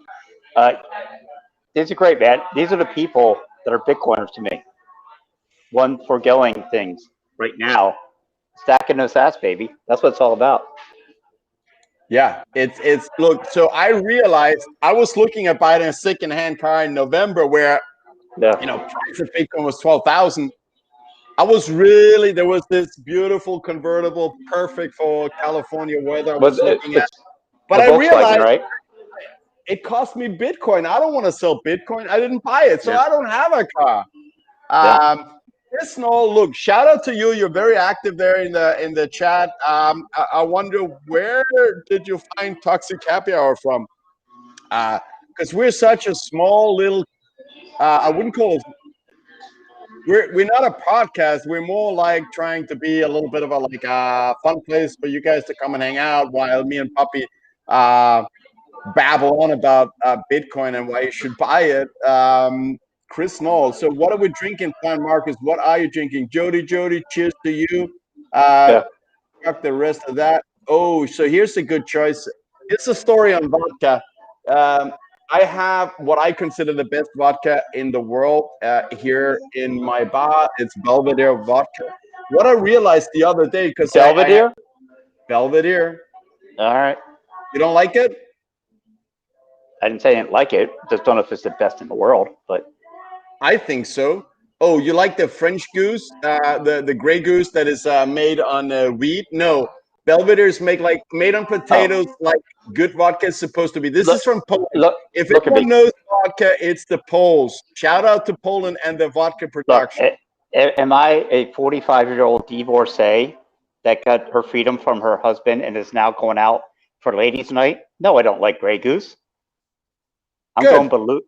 These are great, man. These are the people that are Bitcoiners to me. One foregoing things right now, stacking those ass, baby. That's what it's all about. Yeah, it's look. So I realized I was looking at buying a second-hand car in November, where Yeah. price of Bitcoin was 12,000. I was really there was this beautiful convertible, perfect for California weather. I Was was looking at, it's but the I Volkswagen, realized right? it cost me Bitcoin. I don't want to sell Bitcoin. I didn't buy it, so Yeah. I don't have a car. Yeah. Chris Knoll, look, shout out to you. You're very active there in the chat. I wonder, where did you find Toxic Happy Hour from? Because we're such a small little. I wouldn't call it. We're not a podcast. We're more like trying to be a little bit of a fun place for you guys to come and hang out while me and Puppy babble on about Bitcoin and why you should buy it. Chris Knoll. So what are we drinking, Plan Marcus? What are you drinking? Jody, cheers to you. Yeah. Fuck the rest of that. Oh, so here's a good choice. It's a story on vodka. Um, I have what I consider the best vodka in the world here in my bar. It's Belvedere vodka. What I realized the other day, because I had Belvedere. Belvedere. All right. You don't like it? I didn't say I didn't like it. Just don't know if it's the best in the world, but I think so. Oh, you like the French goose, the gray goose that is made on wheat? No, Belvedere is made on potatoes, oh, like good vodka is supposed to be. This look, is from Poland. look, If look at anyone me. knows vodka, it's the Poles. Shout out to Poland and the vodka Look, production. am I a 45-year-old divorcee that got her freedom from her husband and is now going out for ladies' night? No, I don't like Grey Goose. Good.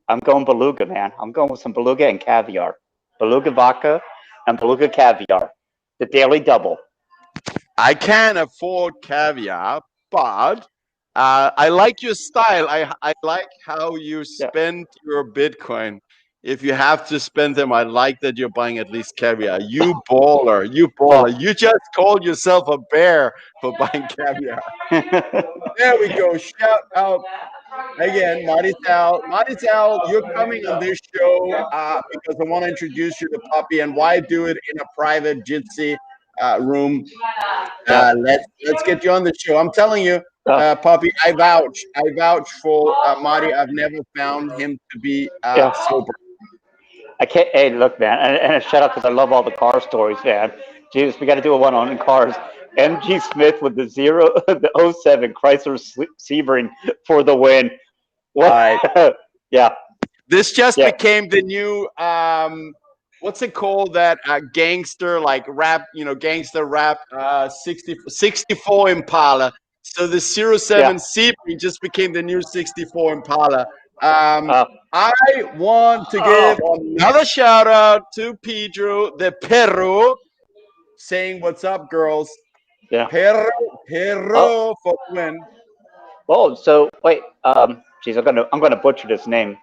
I'm going beluga, man. I'm going with some beluga and caviar, beluga vodka and beluga caviar, the daily double. I can't afford caviar, but I like your style. I like how you Yeah. spend your Bitcoin. If you have to spend them, I like that you're buying at least caviar. You baller, you Well, baller. You just called yourself a bear for buying caviar. There we go. Shout out again, Marty Tal, you're coming on this show because I want to introduce you to Puppy, and why do it in a private Jitsi room? yeah. Let's get you on the show. I'm telling you, Puppy, I vouch for Marty. I've never found him to be Yeah. sober. I can't. Hey, look, man, and a shout out because I love all the car stories, man. Jesus, we got to do a one on cars. MG Smith with the the '07 Chrysler Sebring for the win. All What? right, Yeah, this just yeah, became the new what's it called, that gangster like rap, gangster rap 64 Impala. So the yeah. 07 Sebring just became the new 64 Impala. um Uh, I want to oh, give another shout out to Pedro the Perro, saying what's up, girls. yeah. Perro, Oh, Perro for the win. oh. So wait. Geez, I'm gonna butcher this name.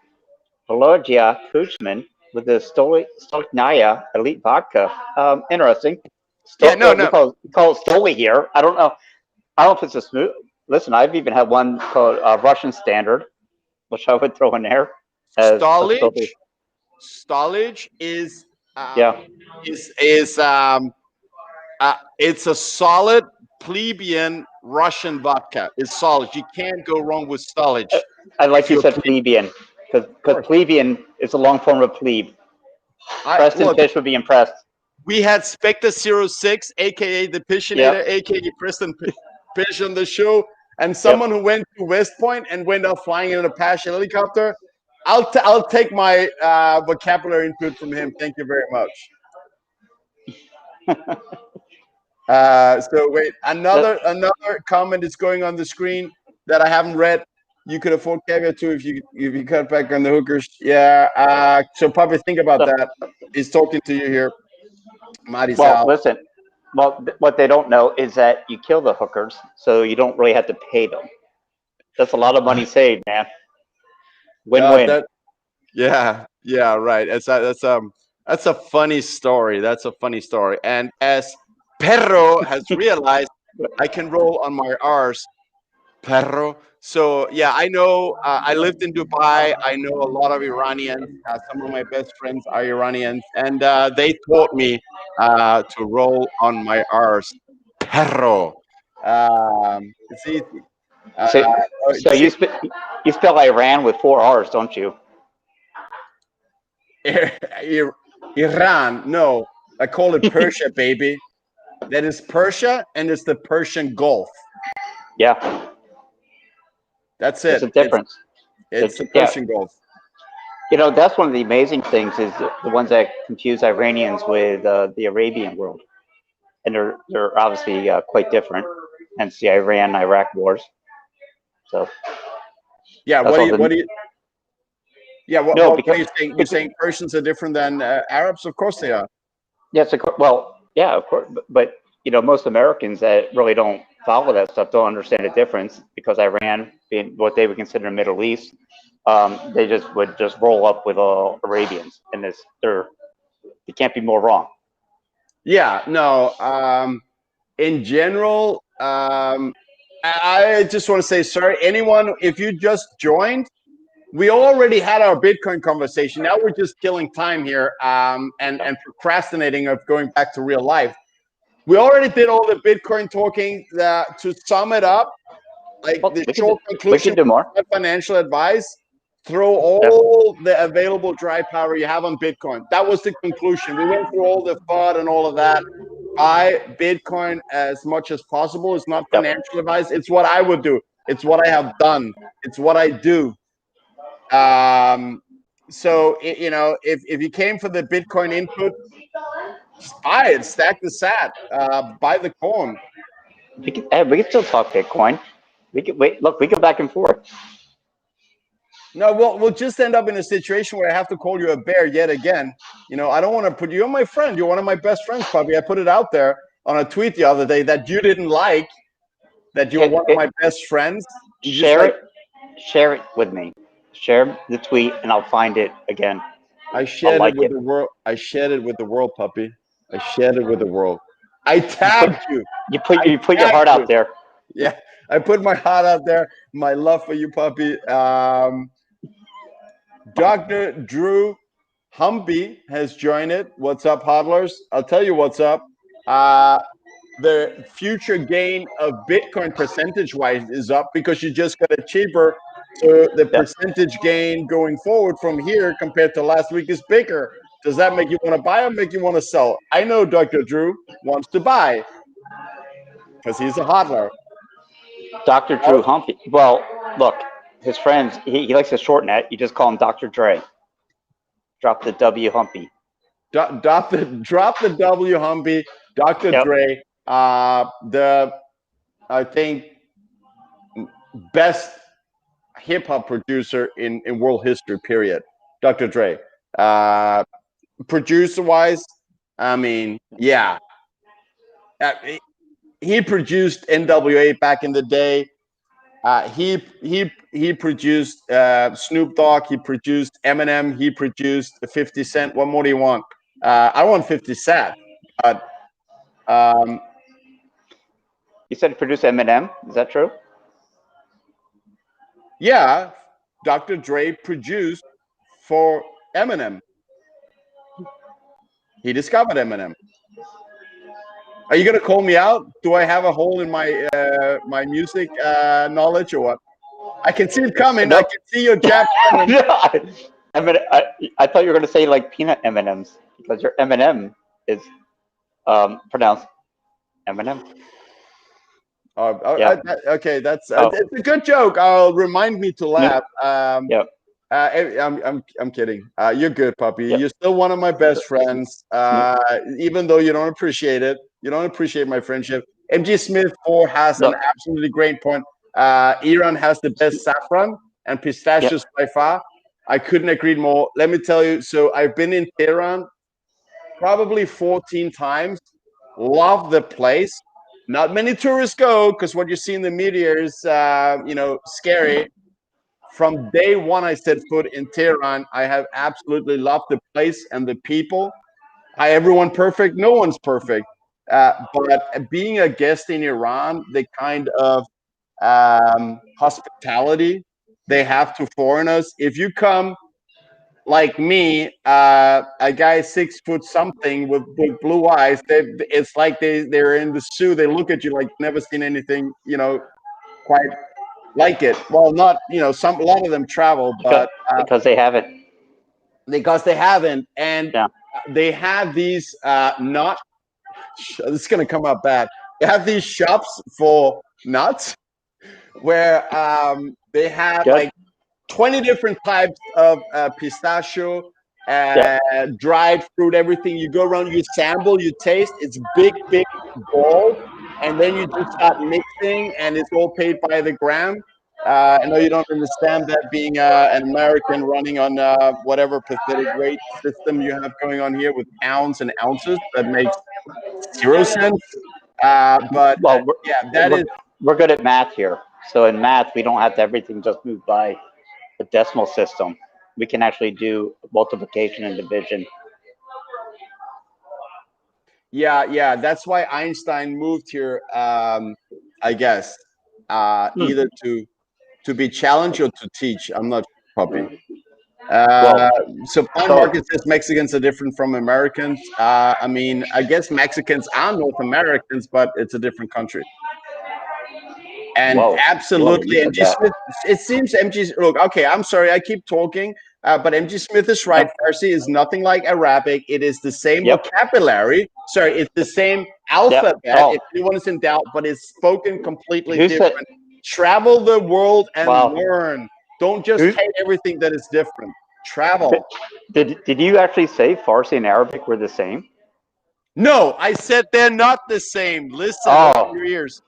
Volodya Kuchman with the Stolnaya Elite Vodka. Interesting. Yeah, no, We no. call it Stoli here. I don't know. I don't know if it's a smooth. Listen, I've even had one called Russian Standard, which I would throw in there as a Stoli. Stolage is Yeah, it's a solid plebeian Russian vodka. It's solid. You can't go wrong with Stolage I like if you you're said plebe. plebeian because Of course. plebeian is a long form of plebe. I Preston look. Fish would be impressed. We had Spectre 06, aka the Pishinator, Yep, aka Preston Pish on the show, and yep. someone who went to West Point and went out flying in an Apache helicopter. I'll take my vocabulary input from him. Thank you very much. So wait, another comment is going on the screen that I haven't read. You could afford caviar too if you cut back on the hookers. Yeah. So probably think about that. He's talking to you here, Marty Well, Sal. listen. Well, what they don't know is that you kill the hookers, so you don't really have to pay them. That's a lot of money saved, man. Win-win. That yeah, right. That's a funny story. That's a funny story. And as Perro has realized, I can roll on my R's. Perro. So yeah, I know. I lived in Dubai. I know a lot of Iranians. Some of my best friends are Iranians, and they taught me to roll on my R's. Perro. It's easy. So, so See, you spell Iran with 4 R's, don't you? Iran. No, I call it Persia, baby. That is Persia, and it's the Persian Gulf. Yeah. That's There's it. a difference. It's the Persian Gulf. You know, that's one of the amazing things is the ones that confuse Iranians with the Arabian world, and they're obviously quite different. Hence the Iran-Iraq wars. So yeah, what do you? Yeah, no, what are because you saying? You're saying Persians are different than Arabs? Of course they are. yes, well, yeah, of course, but you know, most Americans that really don't follow that stuff don't understand the difference because Iran, being what they would consider Middle East, they would just roll up with all Arabians, and they can't be more wrong. Yeah, no. In general, I just want to say sorry. Anyone, if you just joined, we already had our Bitcoin conversation. Now we're just killing time here and procrastinating of going back to real life. We already did all the Bitcoin talking. To sum it up, like Well, the we short could conclusion, do more. financial advice, throw Yeah. all the available dry powder you have on Bitcoin. That was the conclusion. We went through all the FUD and all of that. Buy Bitcoin as much as possible. It's not Yep. financial advice. It's what I would do. It's what I have done. It's what I do. So you know, if you came for the Bitcoin input, buy it, stack the sat, buy the corn. We can still talk Bitcoin. We can wait. Look, we go back and forth. No, we'll just end up in a situation where I have to call you a bear yet again. You know, I don't want to put you're my friend. You're one of my best friends, Pubby. I put it out there on a tweet the other day that you didn't like, that you're one of my best friends. You just Share like it. Share it with me. Share the tweet, and I'll find it again. I I'll shared it like with it. the world. I shared it with the world, Puppy. I shared it with the world. I You put tagged you. you put your heart out there. Yeah, I put my heart out there. My love for you, Puppy. Dr. Drew Humpy has joined it. What's up, hodlers? I'll tell you what's up. The future gain of Bitcoin percentage-wise is up because you just got it cheaper. So the Yeah. percentage gain going forward from here compared to last week is bigger. Does that make you want to buy or make you want to sell? I know Dr. Drew wants to buy because he's a hodler. Dr. Drew Humpy. Well, look, his friends. He likes to shorten that. You just call him Dr. Dre. Drop the W, Humpy. Drop the W, Humpy. Dr. Yep. Dre. I think best hip hop producer in world history. Period. Dr. Dre. Producer wise, I mean, yeah, he produced NWA back in the day. He produced Snoop Dogg. He produced Eminem. He produced 50 Cent. What more do you want? I want 50 Cent, but You said he produced Eminem. Is that true? yeah, Dr. Dre produced for Eminem. He discovered Eminem. Are you gonna call me out? Do I have a hole in my my music knowledge or what? I can see it coming. I Nope. can see your jab coming. I thought you were going to say like peanut M&Ms because your M&M is pronounced Eminem. Yeah. Okay, that's it's a good joke. I'll remind me to laugh. Yep. I'm kidding. You're good, puppy. Yep. You're still one of my best friends, even though you don't appreciate it. You don't appreciate my friendship. MG Smith 4 has an Look, absolutely great point. Iran has the best saffron and yep, pistachios by far. I couldn't agree more. Let me tell you. So I've been in Tehran probably 14 times. Love the place. Not many tourists go because what you see in the media is, scary. From day one, I set foot in Tehran. I have absolutely loved the place and the people. Everyone perfect? No one's perfect. But being a guest in Iran, the kind of hospitality they have to foreigners. If you come like me, a guy 6 foot something with blue eyes, it's like they're in the zoo. They look at you like you've never seen anything, quite like it. Well, not a lot of them travel, because but because they haven't. because they haven't, and Yeah, they have these not. This is gonna come out bad. They have these shops for nuts where they have good. like 20 different types of pistachio, Yep. dried fruit, everything. You go around, you sample, you taste. It's big, big balls, and then you just start mixing, and it's all paid by the gram. I know you don't understand that being an American running on whatever pathetic weight system you have going on here with pounds and ounces. That makes zero sense. But Well, yeah, that we're is. we're good at math here. So in math, we don't have to everything just move by the decimal system. We can actually do multiplication and division. Yeah, yeah. That's why Einstein moved here. I guess Hmm. either to be challenged or to teach. I'm not sure, Puppy. Well, Uh, so Blind so Market says Mexicans are different from Americans. I mean, I guess Mexicans are North Americans, but it's a different country. And whoa, you absolutely, said MG that. Smith. It seems MG. Look, okay, I'm sorry, I keep talking, but MG Smith is right. Yep, Farsi is nothing like Arabic. It is the same yep, vocabulary. Sorry, it's the same yep. alphabet. Oh, If anyone is in doubt, but it's spoken completely who said? different. Travel the world and Wow, learn. Don't just who hate everything that is different. did, Travel. did you actually say Farsi and Arabic were the same? No, I said they're not the same. Listen, open Oh, your ears.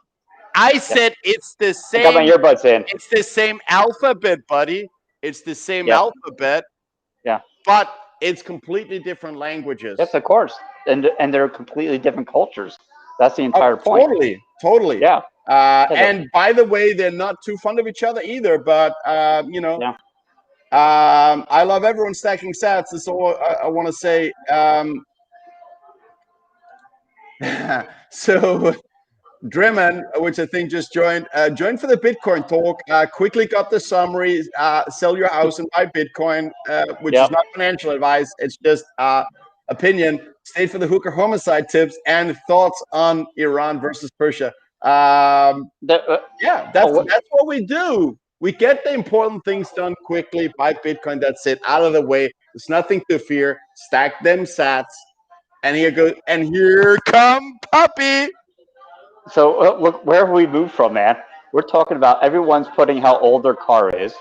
I yeah. said it's the I got my same. earbuds in. It's the same alphabet, buddy. It's the same Yep, alphabet, yeah. but it's completely different languages. Yes, of course. And they're completely different cultures. That's the Oh, entire point. totally, totally. Yeah. Yeah. And by the way, they're not too fond of each other either. But Yeah. I love everyone stacking sats. That's all I want to say. So Dreman, which I think just joined for the Bitcoin talk. Quickly got the summary: sell your house and buy Bitcoin, which is Yep. not financial advice. It's just opinion. Stayed for the hooker homicide tips and thoughts on Iran versus Persia. The, Yeah, oh, that's what we do. We get the important things done quickly. Buy Bitcoin. That's it. Out of the way. There's nothing to fear. Stack them Sats. And here goes. And here come Puppy. so look, where have we moved from, man? We're talking about everyone's putting how old their car is.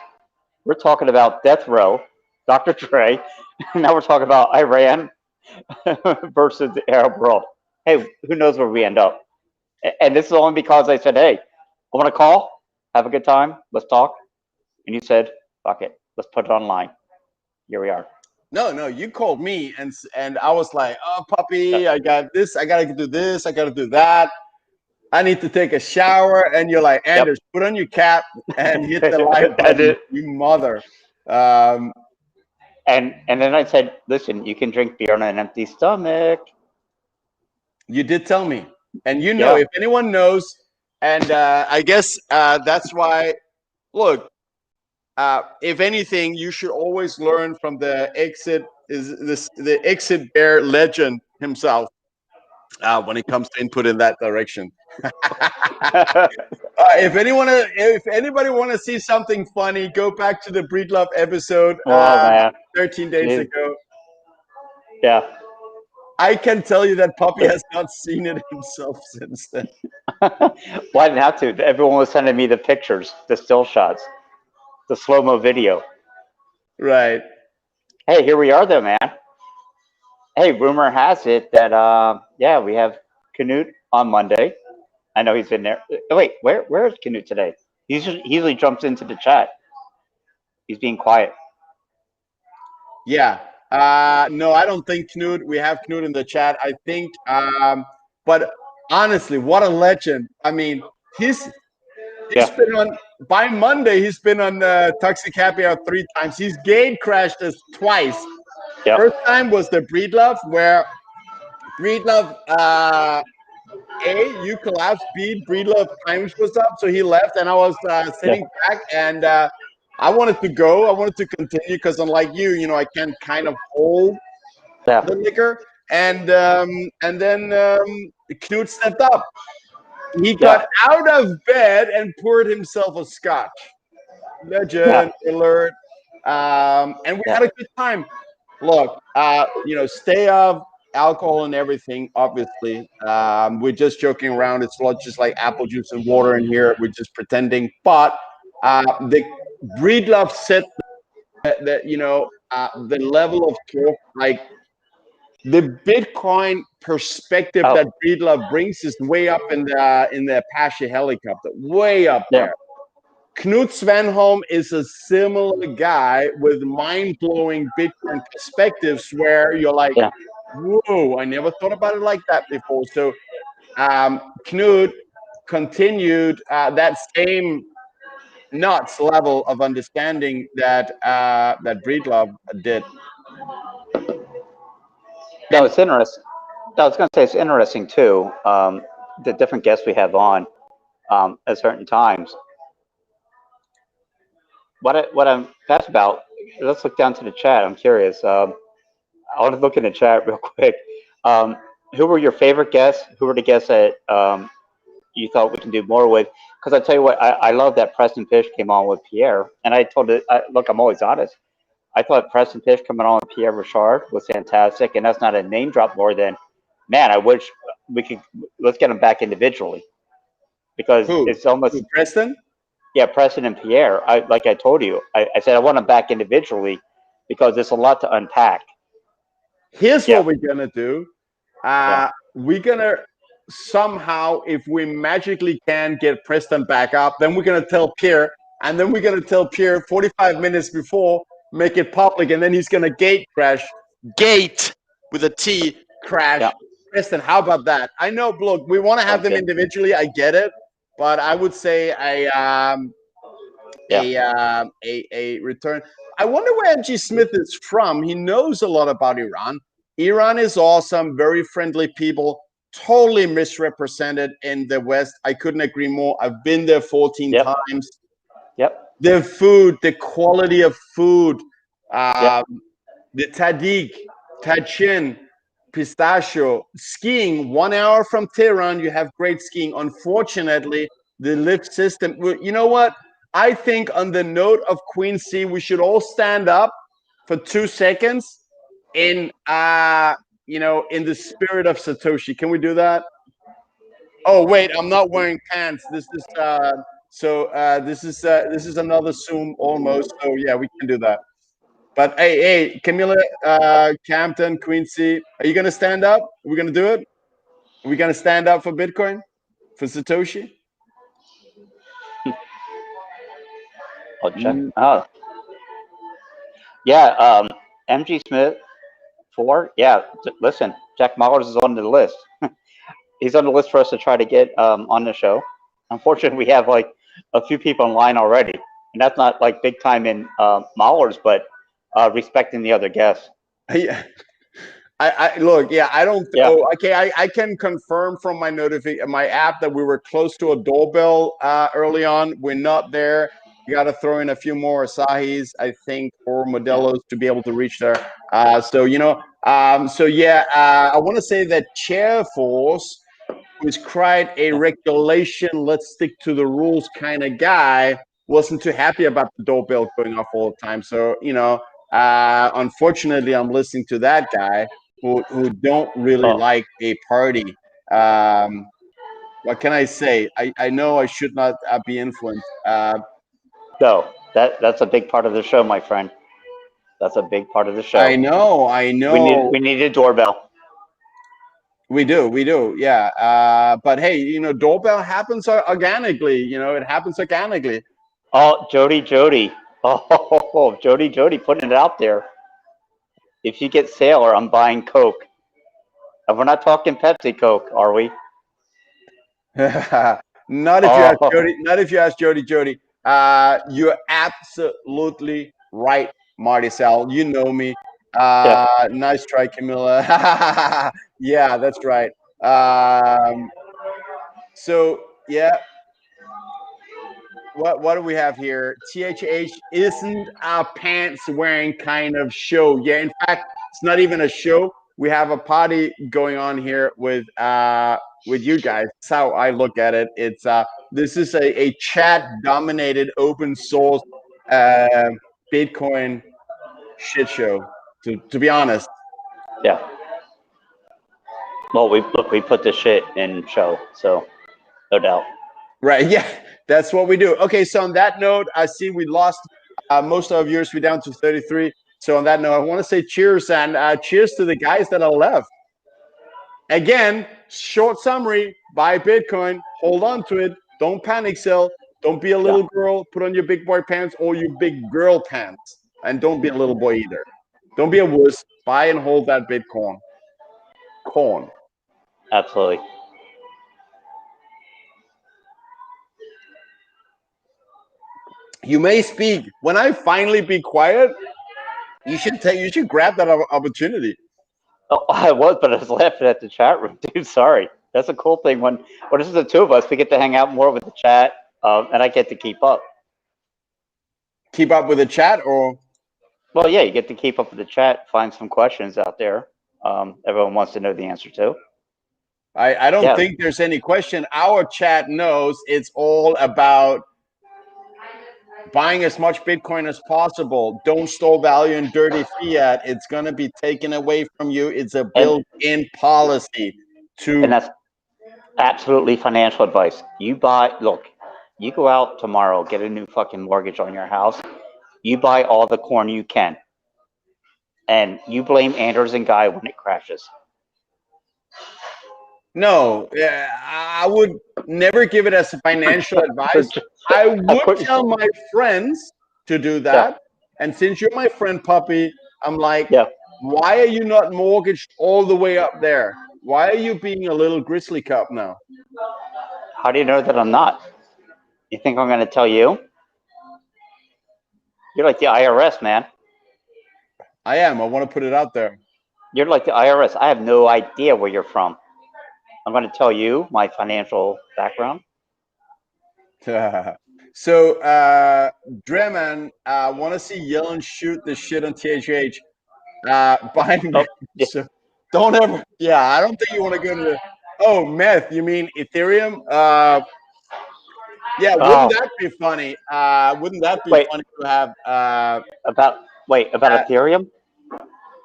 We're talking about death row, Dr. Dre. Now we're talking about Iran versus the Arab world. Hey, who knows where we end up? And this is only because I said, hey, I want to call, have a good time, let's talk. And you said, fuck it, let's put it online. Here we are. No, no, you called me and I was like, oh, Yep. Puppy, I got this. I got to do this. I got to do that. I need to take a shower. And you're like, Yep. Anders, put on your cap and hit the live That's button, it. you mother. Um, And then I said, listen, you can drink beer on an empty stomach. you did tell me. And Yeah. if anyone knows, and I guess that's why, look, if anything, you should always learn from the exit bear legend himself when it comes to input in that direction. If anybody want to see something funny, go back to the Breedlove episode Oh man. 13 days It- ago. yeah. I can tell you that Puppy has not seen it himself since then. Well, I didn't have to. Everyone was sending me the pictures, the still shots, the slow mo video. Right. Hey, here we are, though, man. Hey, rumor has it that yeah, we have Canute on Monday. I know he's been there. Oh, wait, where is Canute today? He usually jumps into the chat. He's being quiet. Yeah. No, I don't think Knut. We have Knut in the chat. I think, but honestly, what a legend. I mean, he's been on by Monday. He's been on Toxic Happy Hour 3 times. He's gate crashed us twice. Yep. First time was the Breedlove, where Breedlove you collapsed. B, Breedlove times was up, so he left, and I was sitting back, and I wanted to go. I wanted to continue because, unlike you, I can kind of hold the liquor. And then Knut stepped up. He got out of bed and poured himself a scotch. Legend alert. And we had a good time. Look, stay off alcohol and everything, obviously. We're just joking around. It's not just like apple juice and water in here. We're just pretending. But the Breedlove set that the level of talk, like the Bitcoin perspective that Breedlove brings is way up in the Apache helicopter, way up there. Knut Svanholm is a similar guy with mind-blowing Bitcoin perspectives where you're like, whoa, I never thought about it like that before. So Knut continued that same nuts level of understanding that Breedlove did. No, it's interesting. I was going to say it's interesting too. The different guests we have on at certain times. What I'm fast about. Let's look down to the chat. I'm curious. I want to look in the chat real quick. Who were your favorite guests? Who were the guests that you thought we can do more with? Because I tell you what, I love that Preston Fish came on with Pierre, and I told it. Look, I'm always honest. I thought Preston Fish coming on with Pierre Richard was fantastic, and that's not a name drop more than, man, I wish we could, let's get them back individually. Because it's almost... Who, Preston? Yeah, Preston and Pierre. Like I told you, I said I want them back individually because there's a lot to unpack. Here's what we're going to do. We're going to somehow, if we magically can get Preston back up, then we're going to tell Pierre, and then we're going to tell Pierre 45 minutes before, make it public, and then he's going to gate with a T crash. Preston, how about that? I know, look, we want to have them individually. I get it, but I would say a return. I wonder where MG Smith is from. He knows a lot about Iran. Iran is awesome, very friendly people, totally misrepresented in the West. I couldn't agree more. I've been there 14 times. The food, the quality of food, the tajin, pistachio, skiing. 1 hour from Tehran, you have great skiing. Unfortunately, the lift system. You know what? I think on the note of Queen C, we should all stand up for 2 seconds in the spirit of Satoshi. Can we do that? Oh wait, I'm not wearing pants. This is this is another Zoom almost. So yeah, we can do that. But hey, Camilla, Campton, Quincy, are you gonna stand up? Are we gonna do it? Are we gonna stand up for Bitcoin, for Satoshi? I'll check. Oh, yeah. MG Smith 4. Yeah. Listen, Jack Mallers is on the list. He's on the list for us to try to get on the show. Unfortunately, we have like a few people in line already, and that's not like big time in Mallers, but respecting the other guests. Yeah. I look, I don't. Oh, okay. I can confirm from my app that we were close to a doorbell early on. We're not there. You got to throw in a few more Asahis, I think, or Modelos to be able to reach there. I want to say that Chairforce, who's quite a regulation, let's stick to the rules kind of guy, wasn't too happy about the doorbell going off all the time. So, unfortunately, I'm listening to that guy who don't really like a party. What can I say? I know I should not be influenced. No, that's a big part of the show, my friend. That's a big part of the show. I know. We need a doorbell. We do, yeah. But hey, doorbell happens organically. It happens organically. Oh, Jody. Oh, Jody, putting it out there. If you get Sailor, I'm buying Coke. And we're not talking Pepsi Coke, are we? Not if you ask Oh, Jody. Not if you ask Jody. Jody, you're absolutely right, Marticel. You know me. yeah. Nice try, Camilla. Yeah, that's right. So yeah, what do we have here? THH isn't a pants wearing kind of show. Yeah, in fact, it's not even a show. We have a party going on here with you guys. That's how I look at it. It's this is a chat dominated open source uh, Bitcoin shit show. To be honest. Yeah. Well, we put this shit in show, so no doubt. Right. Yeah, that's what we do. Okay. So on that note, I see we lost most of our viewers. We're down to 33. So on that note, I want to say cheers and cheers to the guys that are left. Again, short summary: buy Bitcoin, hold on to it, don't panic sell, don't be a Yeah. little girl, put on your big boy pants or your big girl pants, and don't be a little boy either. Don't be a wuss. Buy and hold that Bitcoin. Corn. Absolutely. You may speak. When I finally be quiet, you should grab that opportunity. Oh, I was, but I was laughing at the chat room, dude. Sorry. That's a cool thing. When this is the two of us, we get to hang out more with the chat, and I get to keep up. Keep up with the chat, or Well, yeah, you get to keep up with the chat, find some questions out there. Everyone wants to know the answer to. I don't Yeah, think there's any question. Our chat knows it's all about buying as much Bitcoin as possible. Don't store value in dirty fiat. It's going to be taken away from you. It's a and built-in policy to. that's absolutely financial advice. You go out tomorrow, get a new fucking mortgage on your house. You buy all the corn you can, and you blame Anders and Guy when it crashes. No, I would never give it as a financial advice. I would tell my friends to do Yeah, that. And since you're my friend, Puppy, I'm like, yeah. why are you not mortgaged all the way up there? Why are you being a little grizzly cup now? How do you know that I'm not? You think I'm going to tell you? You're like the IRS, man. I am. I want to put it out there. You're like the IRS. I have no idea where you're from. I'm going to tell you my financial background. So, Dreman, want to see Yellen shoot the shit on THH. Buying. Oh, yeah. So don't ever. Yeah, I don't think you want to go to the. Oh, meth. You mean Ethereum? Yeah, wouldn't Oh, that be funny? Wouldn't that be wait. funny to have? About Ethereum?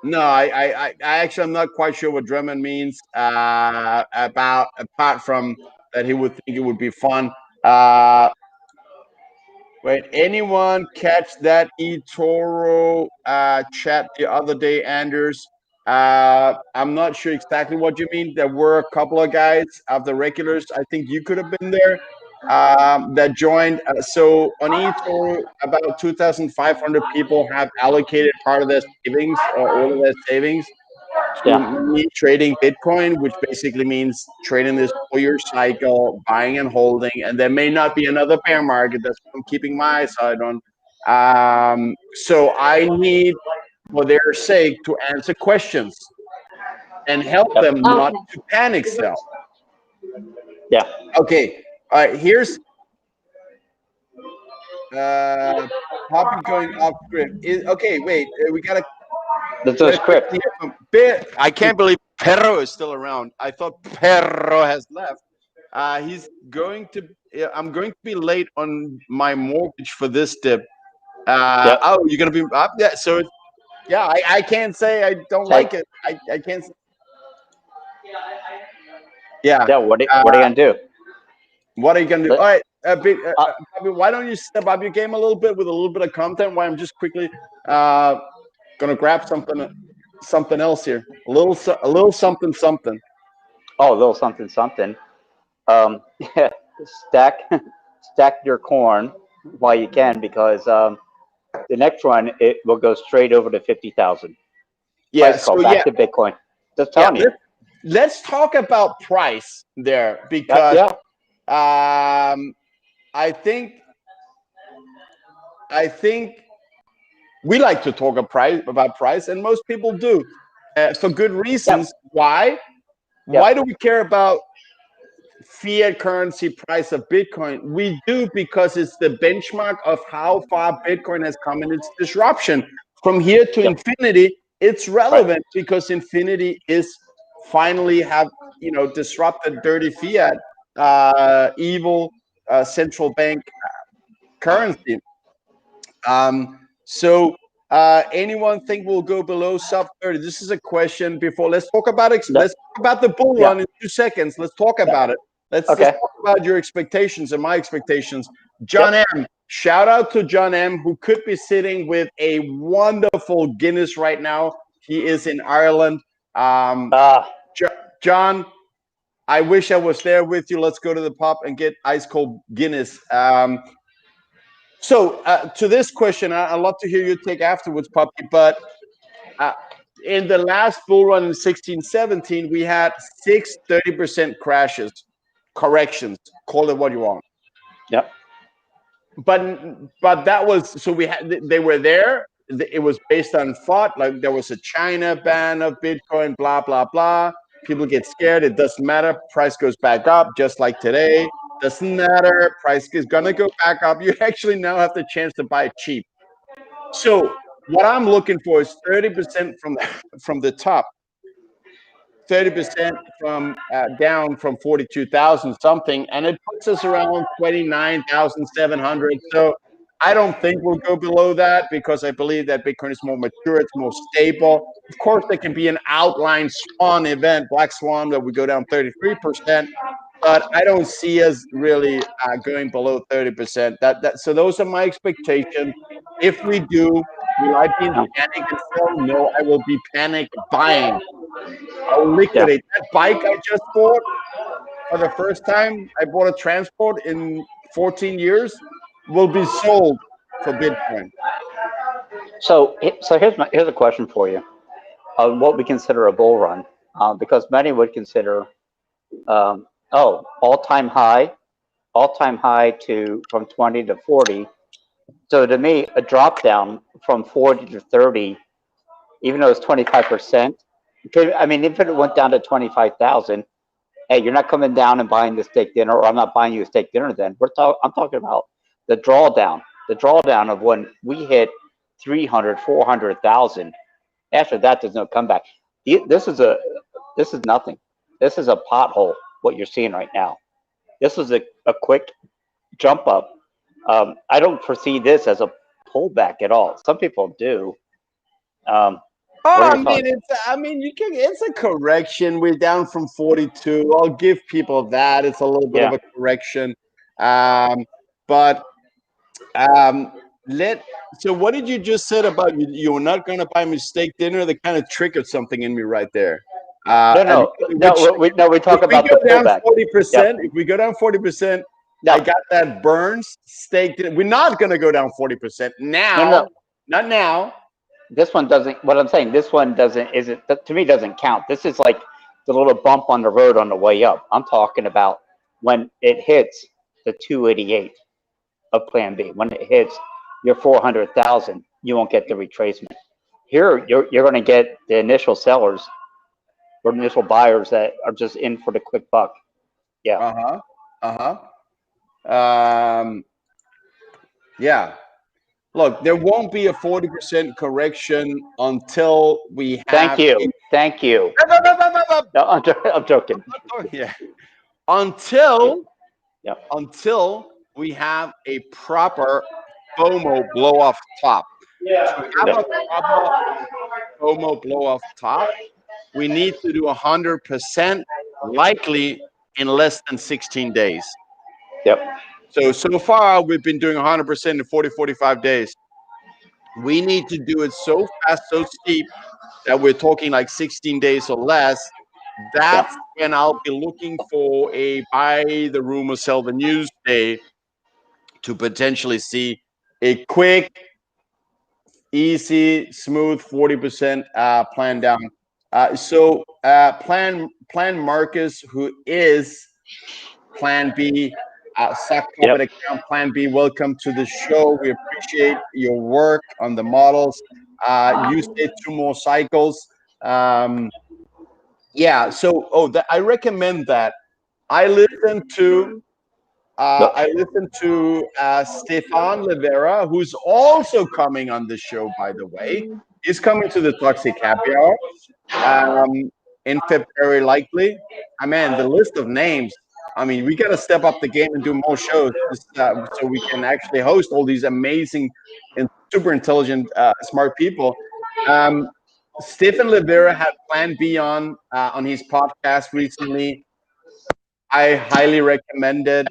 No, I actually I'm not quite sure what Drummond means. About apart from that, he would think it would be fun. Wait, anyone catch that eToro chat the other day, Anders? I'm not sure exactly what you mean. There were a couple of guys of the regulars. I think you could have been there that joined. So on eToro, about 2,500 people have allocated part of their savings or all of their savings to Yeah. me trading Bitcoin, which basically means trading this 4-year cycle, buying and holding. And there may not be another bear market. That's what I'm keeping my eyes on. So I need, for their sake, to answer questions and help Yep. them not to panic sell. Yeah. Okay. All right. Here's Poppy going off script. Okay, wait. We got to. There's a script. I can't believe Perro is still around. I thought Perro has left. He's going to. I'm going to be late on my mortgage for this dip. Yep. Oh, you're gonna be up? Yeah. So, yeah, I can't say I don't Take. like it. I can't. Yeah. Yeah. What Uh, are you gonna do? what are you gonna do? All right. Uh, Bobby, why don't you step up your game a little bit with a little bit of content? Why I'm just quickly gonna grab something else here. A little something. Oh, a little something, something. Um, stack, stack your corn while you can, because the next one it will go straight over to 50,000. Yeah. Price So call back to Bitcoin. Just yeah. telling you. Let's talk about price there, Yep. because Yeah. um, I think I think we like to talk about price, and most people do, for good Yep. reasons. Why? Why Yep. do we care about fiat currency price of Bitcoin? We do because it's the benchmark of how far Bitcoin has come in its disruption. From here to Yep. infinity, it's Right. relevant because infinity is finally have disrupted dirty fiat, evil central bank currency. So anyone think we'll go below sub 30? This is a question before. Let's talk about Yep. the bull Yeah. run in 2 seconds. Let's talk Yep. about it. Let's Okay. talk about your expectations and my expectations. John Yep. M. Shout out to John M, who could be sitting with a wonderful Guinness right now. He is in Ireland. Ah. John, I wish I was there with you. Let's go to the pub and get ice cold Guinness. So to this question, I'd love to hear your take afterwards, Puppy. But uh, in the last bull run in 16-17, we had 30% crashes, corrections, call it what you want. Yep. But that was, so we had, they were there. It was based on thought, like there was a China ban of Bitcoin, blah blah blah. People get scared. It doesn't matter. Price goes back up, just like today. Doesn't matter. Price is gonna go back up. You actually now have the chance to buy cheap. So what I'm looking for is 30% from the top, 30% from down from 42,000 something, and it puts us around 29,700. So I don't think we'll go below that because I believe that Bitcoin is more mature, it's more stable. Of course, there can be an outline swan event, black swan, that we go down 33%, but I don't see us really going below 30%. So those are my expectations. If we do, will I be in panic and sell? No, I will be panic buying. I'll Yeah. liquidate that bike I just bought for the first time. I bought a transport in 14 years. Will be sold for Bitcoin. So here's a question for you. What we consider a bull run, because many would consider, all time high to from 20 to 40. So to me, a drop down from 40 to 30, even though it's 25%. I mean, if it went down to 25,000, hey, you're not coming down and buying the steak dinner, or I'm not buying you a steak dinner. Then I'm talking about the drawdown of when we hit 300, 400,000. After that, there's no comeback. This is nothing. This is a pothole. What you're seeing right now. This was a quick jump up. I don't foresee this as a pullback at all. Some people do. What are Oh, your thoughts? it's a correction. We're down from 42. I'll give people that. It's a little bit of Yeah. a correction. Um, but um, let so what did you just said about you're not going to buy me steak dinner? That kind of triggered something in me right there. No, And no, which, no. No, we if talk we about go the down pullback. Yep. 40%, if we go down 40%, I No, got that Burns steak dinner. We're not going to go down 40% no, now. no. Not now. This one doesn't. What I'm saying, this one doesn't. Isn't to me doesn't count. This is like the little bump on the road on the way up. I'm talking about when it hits the 288 of Plan B. When it hits your 400,000, you won't get the retracement. Here, you're going to get the initial sellers or initial buyers that are just in for the quick buck. Yeah. Uh-huh. Uh-huh. Yeah. Look, there won't be a 40% correction until we Thank have you. Thank you. No, I'm joking. yeah. Until Yep. until we have a proper FOMO blow off top. To have Yep. a proper FOMO blow off top, we need to do 100% likely in less than 16 days. Yep. So far, we've been doing 100% in 40, 45 days. We need to do it so fast, so steep that we're talking like 16 days or less. Yep. That's when I'll be looking for a buy the rumor, sell the news day to potentially see a quick, easy, smooth 40% plan down. So plan Marcus, who is Plan B, Sock Puppet account Plan B. Welcome to the show. We appreciate your work on the models. You stay 2 more cycles. Yeah. So, I recommend that. I listen to Stefan Rivera, who's also coming on the show. By the way, he's coming to the Toxic Happy Hour in February, likely. I mean, the list of names. I mean, we got to step up the game and do more shows so we can actually host all these amazing and super intelligent, smart people. Stephen Rivera had Plan B on his podcast recently. I highly recommend it.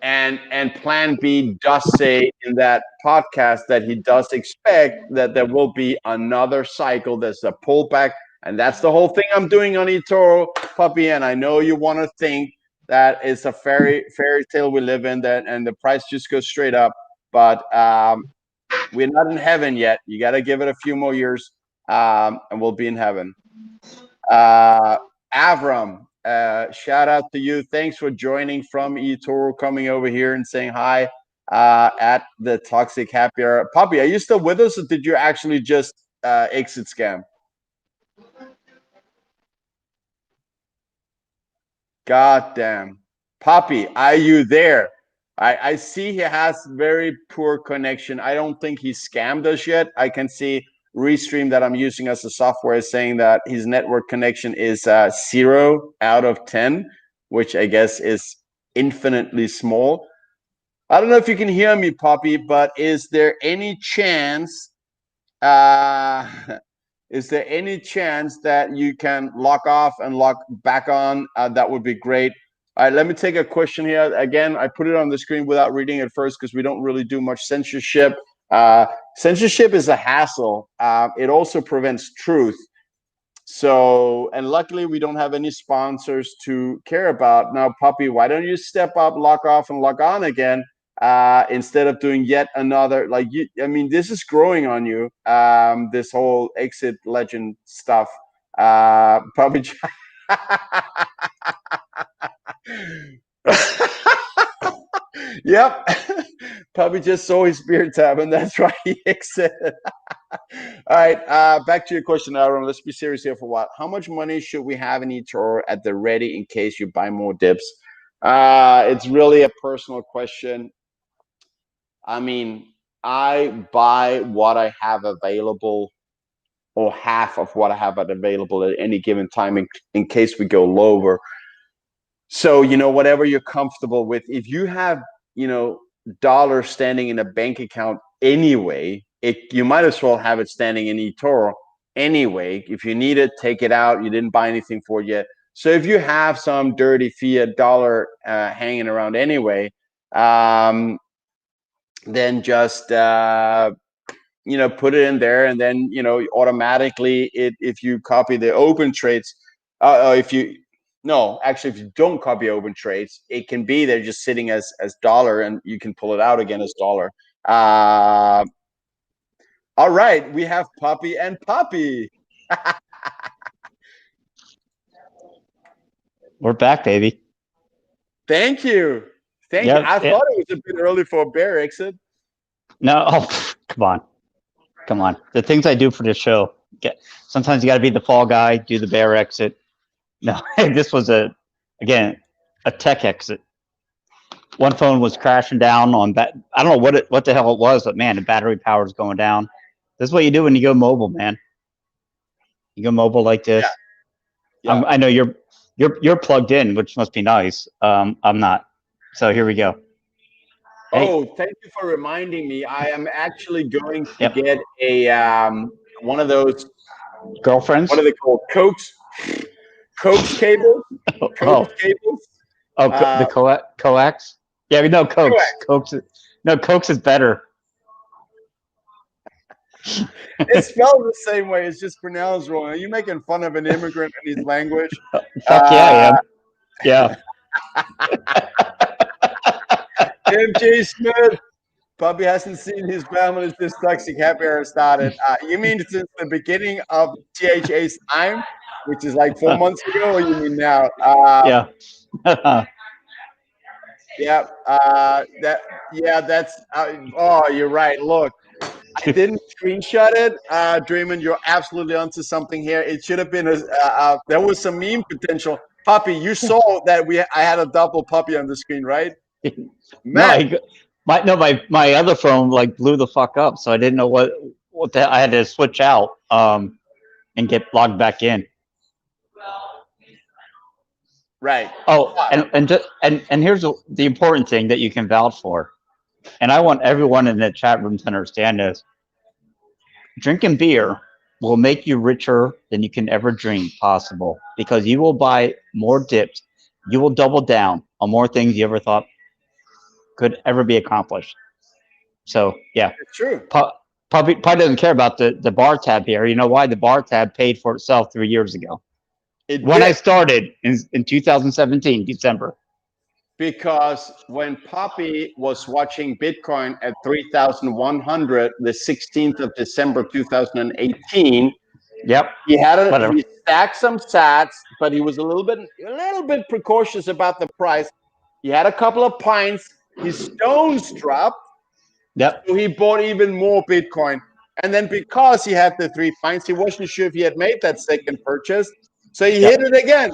And Plan B does say in that podcast that he does expect that there will be another cycle. There's a pullback, and that's the whole thing I'm doing on eToro, Puppy. And I know you want to think that it's a fairy tale we live in, that and the price just goes straight up. But we're not in heaven yet. You got to give it a few more years, and we'll be in heaven. Avram, shout out to you. Thanks for joining from eToro, coming over here and saying hi at the Toxic Happy Hour. Puppy, are you still with us, or did you actually just exit scam? God damn. Poppy, are you there? I see he has very poor connection. I don't think he scammed us yet. I can see Restream that I'm using as a software is saying that his network connection is 0 out of 10, which I guess is infinitely small. I don't know if you can hear me, Poppy, but is there any chance is there any chance that you can lock off and lock back on? That would be great. All right, let me take a question here. Again, I put it on the screen without reading it first because we don't really do much censorship. Censorship is a hassle. It also prevents truth. So, and luckily we don't have any sponsors to care about. Now, Puppy, why don't you step up, lock off, and lock on again? Instead of doing yet another, I mean, this is growing on you. This whole exit legend stuff. Probably. Yep. Probably just saw his beer tab, and that's why he exited. All right. Back to your question, Aaron. Let's be serious here for a while. How much money should we have in eToro at the ready in case you buy more dips? It's really a personal question. I mean, I buy what I have available, or half of what I have available at any given time in case we go lower. So, whatever you're comfortable with. If you have, dollars standing in a bank account anyway, you might as well have it standing in eToro anyway. If you need it, take it out. You didn't buy anything for it yet. So if you have some dirty fiat dollar hanging around anyway, then just put it in there, and then automatically if you copy the open trades, if you don't copy open trades, it can be there just sitting as dollar, and you can pull it out again as dollar. All right, we have Puppy and Puppy. We're back, baby. Thank you. I thought it was a bit early for a bear exit. No, come on. The things I do for this show. Sometimes you got to be the fall guy, do the bear exit. No, this was a tech exit. One phone was crashing down on I don't know what the hell it was, but man, the battery power is going down. This is what you do when you go mobile, man. You go mobile like this. Yeah. I know you're plugged in, which must be nice. I'm not. So here we go. Oh, thank you for reminding me. I am actually going to get a one of those girlfriends. What are they called? Coax cables. Coax cables. Oh, the coax. Yeah, no, Coax. Coax is better. It's spelled the same way. It's just pronounced wrong. Are you making fun of an immigrant and his language? Fuck yeah, I am. Yeah. MJ Smith. Pubby hasn't seen his family since Toxic Happy Hour started. You mean since the beginning of THA's time, which is like 4 months ago, or you mean now? Yeah. Yeah, that's. Oh, you're right. Look, I didn't screenshot it. Draymond, you're absolutely onto something here. It should have been there was some meme potential. Puppy, you saw that I had a double puppy on the screen, right? No, Man, my other phone like blew the fuck up, so I didn't know what I had to switch out and get logged back in. right. Oh, and here's the important thing that you can vouch for, and I want everyone in the chat room to understand this: drinking beer will make you richer than you can ever dream possible because you will buy more dips, you will double down on more things you ever thought could ever be accomplished. So yeah, It's true. probably doesn't care about the bar tab here. You know why? The bar tab paid for itself 3 years ago It when I did. started in 2017 December. Because when Poppy was watching Bitcoin at 3,100, the 16th of December 2018, Yep. Whatever. he stacked some sats, but he was a little bit precautious about the price. He had a couple of pints. His stones dropped, Yep. so he bought even more Bitcoin. And then because he had the 3 pints, he wasn't sure if he had made that second purchase, so he Yep. hit it again.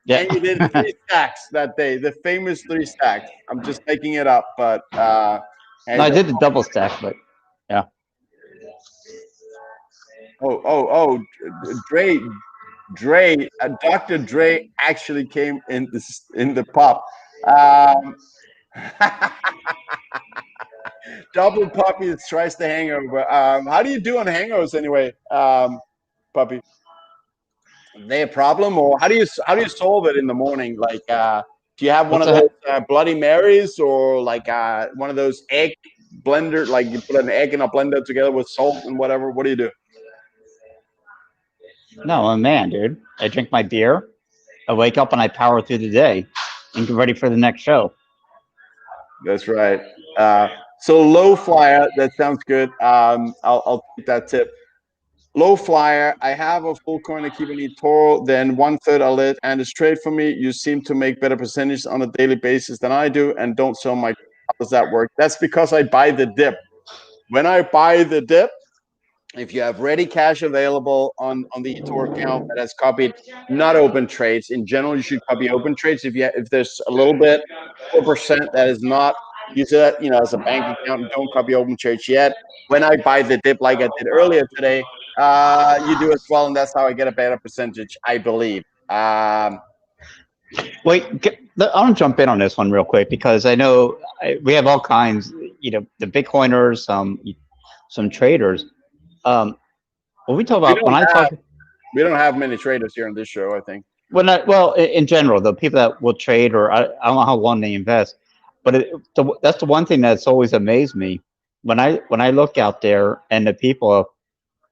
Yep. And you did 3 stacks that day, the famous 3 stacks. I'm just making it up, but No, hey, I did the double stack, but yeah. Dre, Dr. Dre actually came in the pop. Um, double puppy tries the hangover. How do you do on hangovers anyway, puppy? Are they a problem, or how do you solve it in the morning? Like, do you have one What's of a those Bloody Marys, or like one of those egg blender? Like you put an egg in a blender together with salt and whatever. What do you do? no? I'm a man, dude. I drink my beer. I wake up and I power through the day and get ready for the next show. That's right. So low flyer, that sounds good. I'll take that tip. Low flyer, I have a full coin to keep on eToro, then 1/3 I'll let Anders trade for me. You seem to make better percentages on a daily basis than I do and don't sell my. How does that work? That's because I buy the dip. When I buy the dip, if you have ready cash available on the eToro account that has copied not open trades, in general, you should copy open trades. If there's a little bit 4% that is not, use it as a bank account and don't copy open trades yet. When I buy the dip like I did earlier today, you do as well, and that's how I get a better percentage, I believe. Wait, I want to jump in on this one real quick because I know we have all kinds. You know, the Bitcoiners, some traders. When we talk we about when don't I have talk we don't have many traders here on this show, I think. well in general, the people that will trade or I don't know how long they invest, but that's the one thing that's always amazed me when I look out there and the people.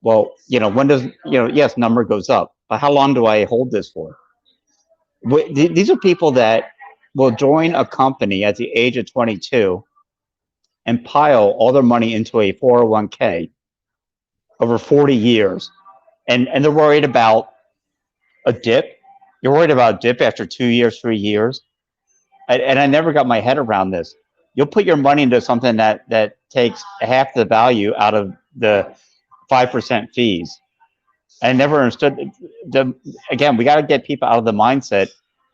Well, when does yes, number goes up, but how long do I hold this for? These are people that will join a company at the age of 22 and pile all their money into a 401k over 40 years. And they're worried about a dip. You're worried about a dip after 2 years, 3 years. And I never got my head around this. You'll put your money into something that takes half the value out of the 5% fees. I never understood again, we got to get people out of the mindset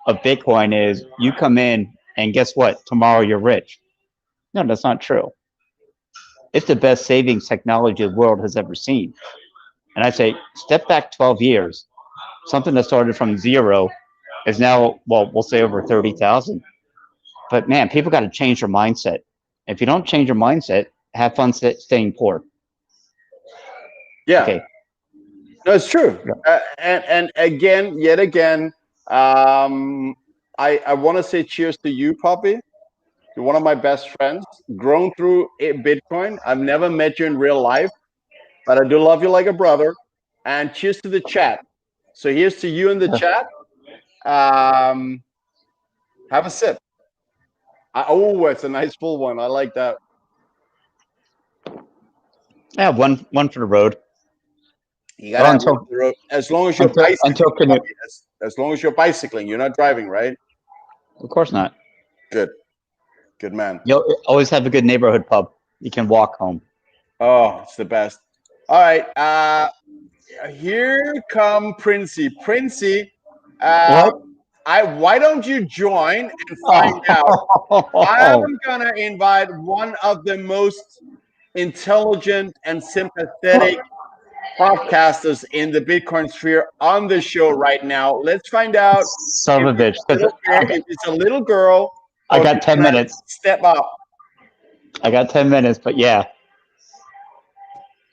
of Bitcoin is you come in and guess what? Tomorrow you're rich. No, that's not true. It's the best savings technology the world has ever seen. And I say, step back 12 years. Something that started from zero is now, well, we'll say over 30,000. But man, people got to change their mindset. If you don't change your mindset, have fun staying poor. Yeah, Okay. no, it's true. Yeah. And again, yet again, I want to say cheers to you, Poppy. You're one of my best friends. Grown through Bitcoin. I've never met you in real life, but I do love you like a brother. And cheers to the chat. So here's to you in the chat. Have a sip. Oh, it's a nice full one. I like that. Yeah, one for the road. You gotta have one for the road. As long as you're bicycling. As long as you're bicycling, you're not driving, right? Of course not. Good man. You'll always have a good neighborhood pub. You can walk home. Oh, it's the best. All right. Here come Princey. Princey, why don't you join and find out? I'm gonna invite one of the most intelligent and sympathetic podcasters in the Bitcoin sphere on the show right now. Let's find out Son of a bitch. If it's a little girl. I got 10 minutes. Step up. I got 10 minutes, but yeah.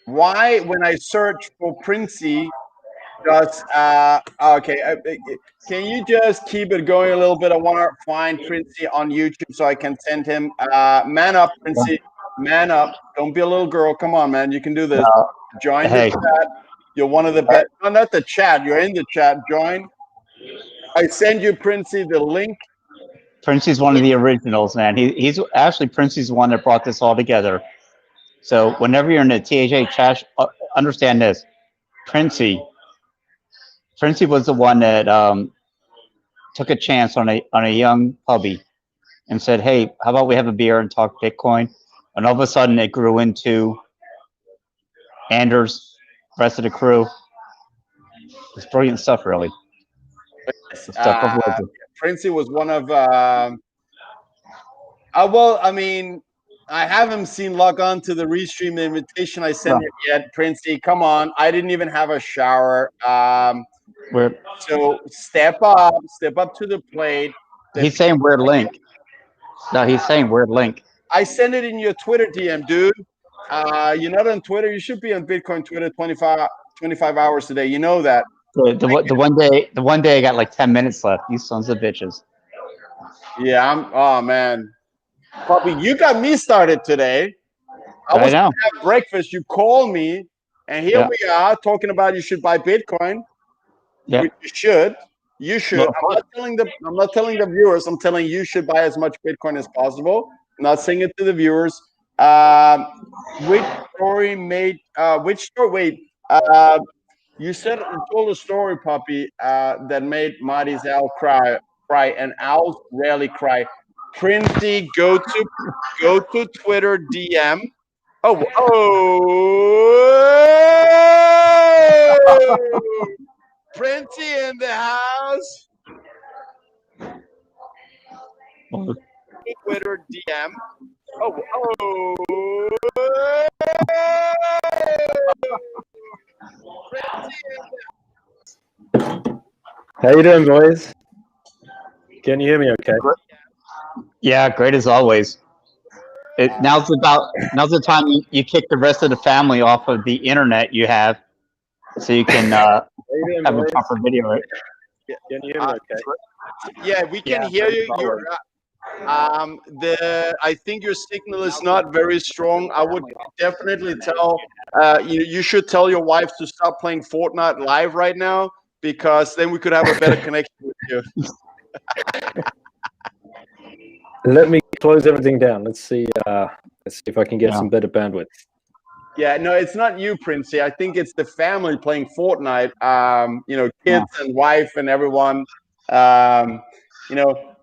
Why, when I search for Princey, does okay? Can you just keep it going a little bit? I want to find Princey on YouTube so I can send him. Man up, Princey. Man up. Don't be a little girl. Come on, man. You can do this. Join the chat. You're one of the best. No, not the chat. You're in the chat. Join. I send you, Princey, the link. Princey's one of the originals, man. He's actually Princey's the one that brought this all together. So whenever you're in the THA chat, understand this. Princey was the one that took a chance on a young puppy and said, "Hey, how about we have a beer and talk Bitcoin?" And all of a sudden, it grew into Anders, rest of the crew. It's brilliant stuff, really. Princey was one of. Well, I mean, I haven't seen log on to the restream invitation I sent it yet. Princey, come on! I didn't even have a shower. So step up to the plate. He's saying weird link. No, he's saying weird link. I sent it in your Twitter DM, dude. You're not on Twitter. You should be on Bitcoin Twitter 25 hours a day. You know that. The one day I got like 10 minutes left. You sons of bitches. Yeah, oh man. Puppy, you got me started today. I was gonna have breakfast. You called me, and here we are talking about you should buy Bitcoin. Yeah, you should. You should. I'm not telling the viewers. I'm telling you should buy as much Bitcoin as possible. I'm not saying it to the viewers. Which story made? Which story? Wait. You told a story, Puppy, that made Marty's owl cry, and owls rarely cry. Princey, go to Twitter DM. Oh! Princey in the house. Twitter DM. How you doing, boys? Can you hear me okay? Yeah, great as always. Now's the time you kick the rest of the family off of the internet you have, so you can have a proper video. Right? Can you hear me okay? Yeah, we can hear you. I think your signal is not very strong. I would definitely tell you should tell your wife to stop playing Fortnite live right now, because then we could have a better connection with you. Let me close everything down. Let's see if I can get some better bandwidth. Yeah, no, it's not you, Princey. I think it's the family playing Fortnite. Kids and wife and everyone.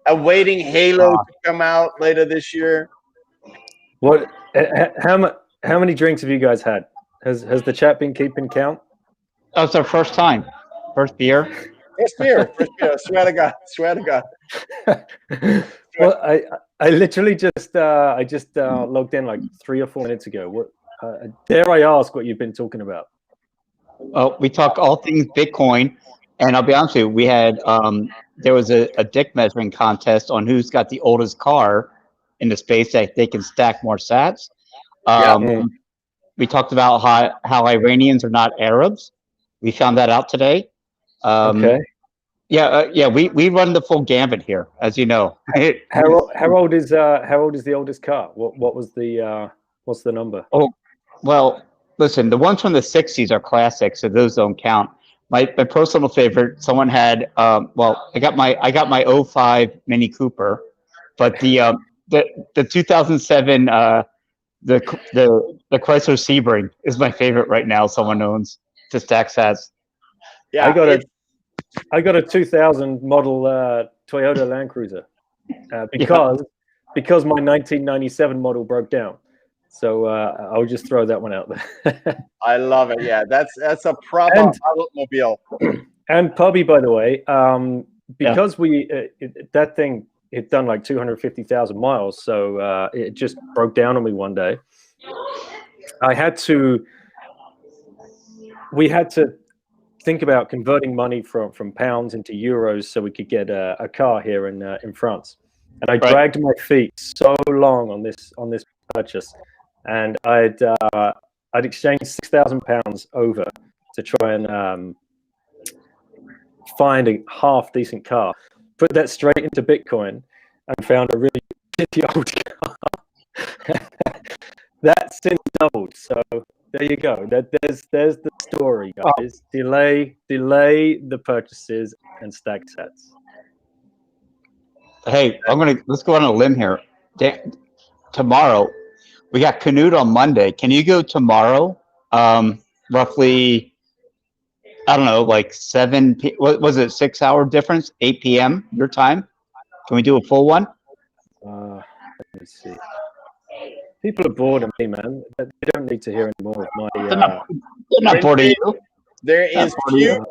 Awaiting Halo to come out later this year. What? How many drinks have you guys had? Has the chat been keeping count? Oh, it's our first time. First beer. First beer. Swear to God. Well, I literally just logged in like 3 or 4 minutes ago. What? Dare I ask what you've been talking about? We talk all things Bitcoin, and I'll be honest with you, we had there was a dick measuring contest on who's got the oldest car in the space that they can stack more sats. We talked about how Iranians are not Arabs. We found that out today. Okay. Yeah. We run the full gambit here, as you know. How old is the oldest car? What's the number? Oh, well, listen, the ones from the '60s are classics, so those don't count. My personal favorite, someone had. Well, I got my '05 Mini Cooper, but the 2007 the Chrysler Sebring is my favorite right now. Someone owns to stack sats. Yeah, I got a 2000 model Toyota Land Cruiser because my 1997 model broke down. So I'll just throw that one out there. I love it. Yeah, that's a proper automobile. And Pubby, by the way, because that thing had done like 250,000 miles, so it just broke down on me one day. We had to think about converting money from pounds into euros so we could get a car here in France. And I dragged my feet so long on this purchase, and I'd exchanged £6,000 over to try and find a half decent car, put that straight into Bitcoin, and found a really shitty old car. That's since doubled. So there you go. There's the story, guys. Delay the purchases and stack sats. Hey, let's go on a limb here. Tomorrow, we got Canute on Monday. Can you go tomorrow? Roughly, I don't know, like 7. What was it? 6 hour difference? 8 p.m. your time. Can we do a full one? Let me see. People are bored of me, man. They don't need to hear any more of my. They're not bored of you. There is few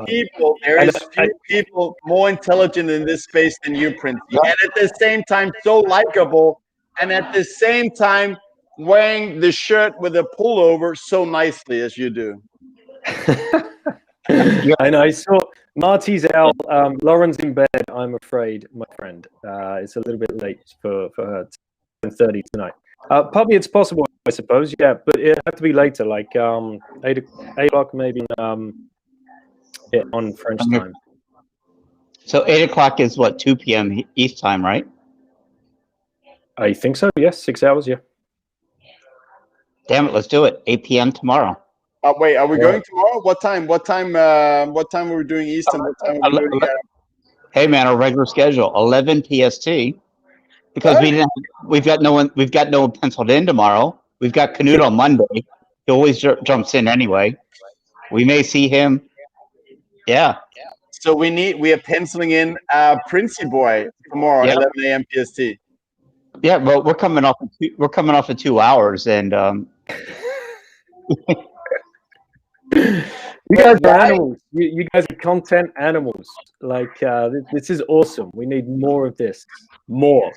people more intelligent in this space than you, Princey, and at the same time so likable, and at the same time wearing the shirt with a pullover so nicely as you do. And I saw Marty's out. Lauren's in bed, I'm afraid, my friend. It's a little bit late for her. 10:30 tonight. Probably it's possible, I suppose. Yeah, but it have to be later, like 8 o'clock maybe. On French time. So 8 o'clock is what, 2 p.m. East time, right? I think so. Yes, 6 hours. Yeah. Damn it, let's do it. 8 p.m. tomorrow. Wait, are we going tomorrow? What time? What time are we doing Eastern? What time are we doing? Hey man, our regular schedule, 11 PST. Because we've got no one penciled in tomorrow. We've got Canute on Monday. He always jumps in anyway. We may see him. Yeah. So we are penciling in Princey Boy tomorrow, 11 a.m. PST. Yeah, well, we're coming off of 2 hours, and you guys are animals. You guys are content animals. Like this is awesome. We need more of this. More.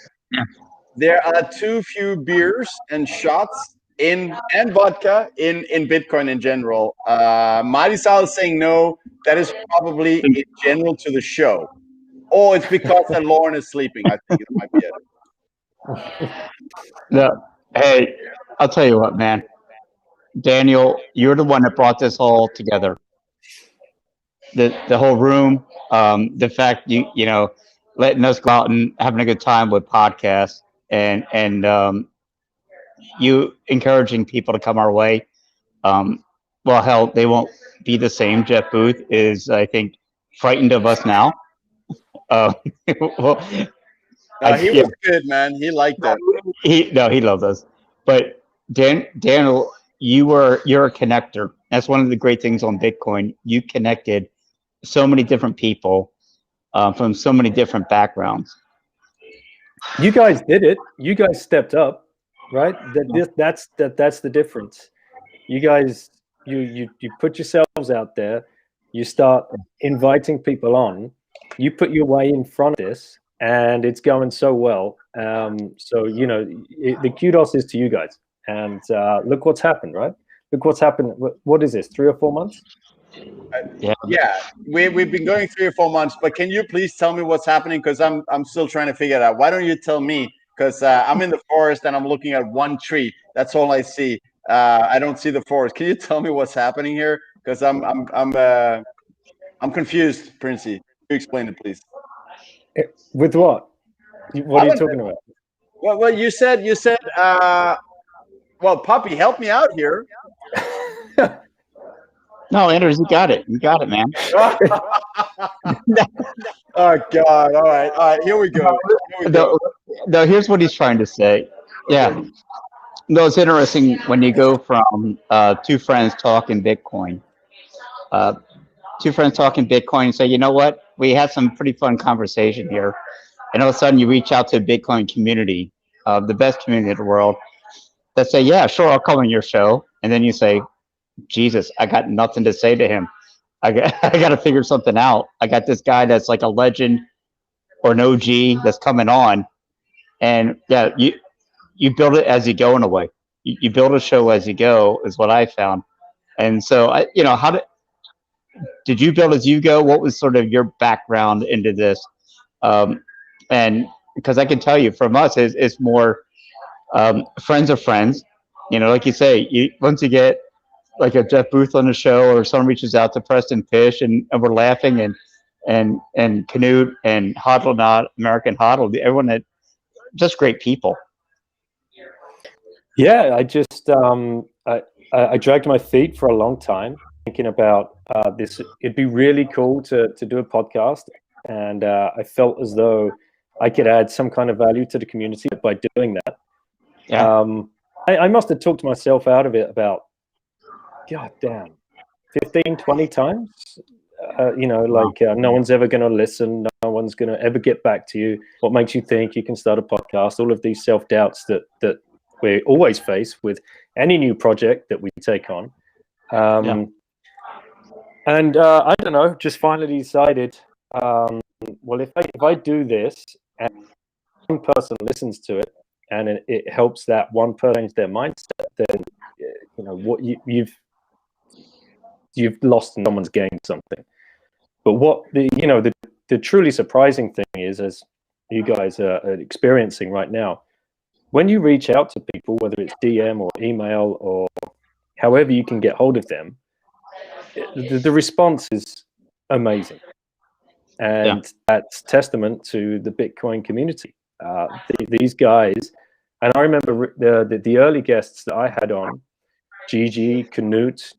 There are too few beers and shots and vodka in Bitcoin in general. Marisal is saying no. That is probably in general to the show, or it's because that Lauren is sleeping. I think it might be it. No. Hey, I'll tell you what, man. Daniel, you're the one that brought this all together. The whole room, the fact you know, letting us go out and having a good time with podcasts, and you encouraging people to come our way. Well, hell, they won't be the same. Jeff Booth is, I think, frightened of us now. Well, he was good, man. He liked that. He loves us. But Daniel, you're a connector. That's one of the great things on Bitcoin. You connected so many different people from so many different backgrounds. You guys did it. You guys stepped up, right? That's the difference. You guys, you put yourselves out there. You start inviting people on. You put your way in front of this, and it's going so well. So you know, the kudos is to you guys. And look what's happened, right? Look what's happened. What is this? 3 or 4 months? Yeah, we've been going 3 or 4 months, but can you please tell me what's happening? Because I'm still trying to figure it out. Why don't you tell me? Because I'm in the forest and I'm looking at one tree. That's all I see. I don't see the forest. Can you tell me what's happening here? Because I'm confused, Princey. You explain it, please. With what? What are you talking about? Well, you said. Well, Puppy, help me out here. No, Anders, you got it. You got it, man. Oh God! All right. Here we go. No, here's what he's trying to say. Yeah. No, it's interesting when you go from two friends talking Bitcoin, uh, and say, you know what, we had some pretty fun conversation here, and all of a sudden you reach out to a Bitcoin community, the best community in the world, that say, yeah, sure, I'll come on your show, and then you say, Jesus, I got nothing to say to him. I got to figure something out. I got this guy that's like a legend or an OG that's coming on, and yeah, you build it as you go in a way. You build a show as you go is what I found. And so how did you build as you go? What was sort of your background into this? And because I can tell you from us, it's more friends of friends. Like you say, once you get like a Jeff Booth on the show, or someone reaches out to Preston Fish, and we're laughing, and Canute and Hodl, not American Hodl, everyone that just great people. Yeah, I dragged my feet for a long time thinking about this. It'd be really cool to do a podcast, and I felt as though I could add some kind of value to the community by doing that. Yeah. I must have talked myself out of it about, God damn, 15, 20 times. No one's ever going to listen. No one's going to ever get back to you. What makes you think you can start a podcast? All of these self-doubts that we always face with any new project that we take on. And I don't know, just finally decided, well, if I do this and one person listens to it and it helps that one person change their mindset, then what you've lost and someone's gained something. But what the truly surprising thing is, as you guys are experiencing right now, when you reach out to people, whether it's DM or email or however you can get hold of them, the response is amazing. And that's testament to the Bitcoin community. These guys, and I remember the early guests that I had on, Gigi, Canute,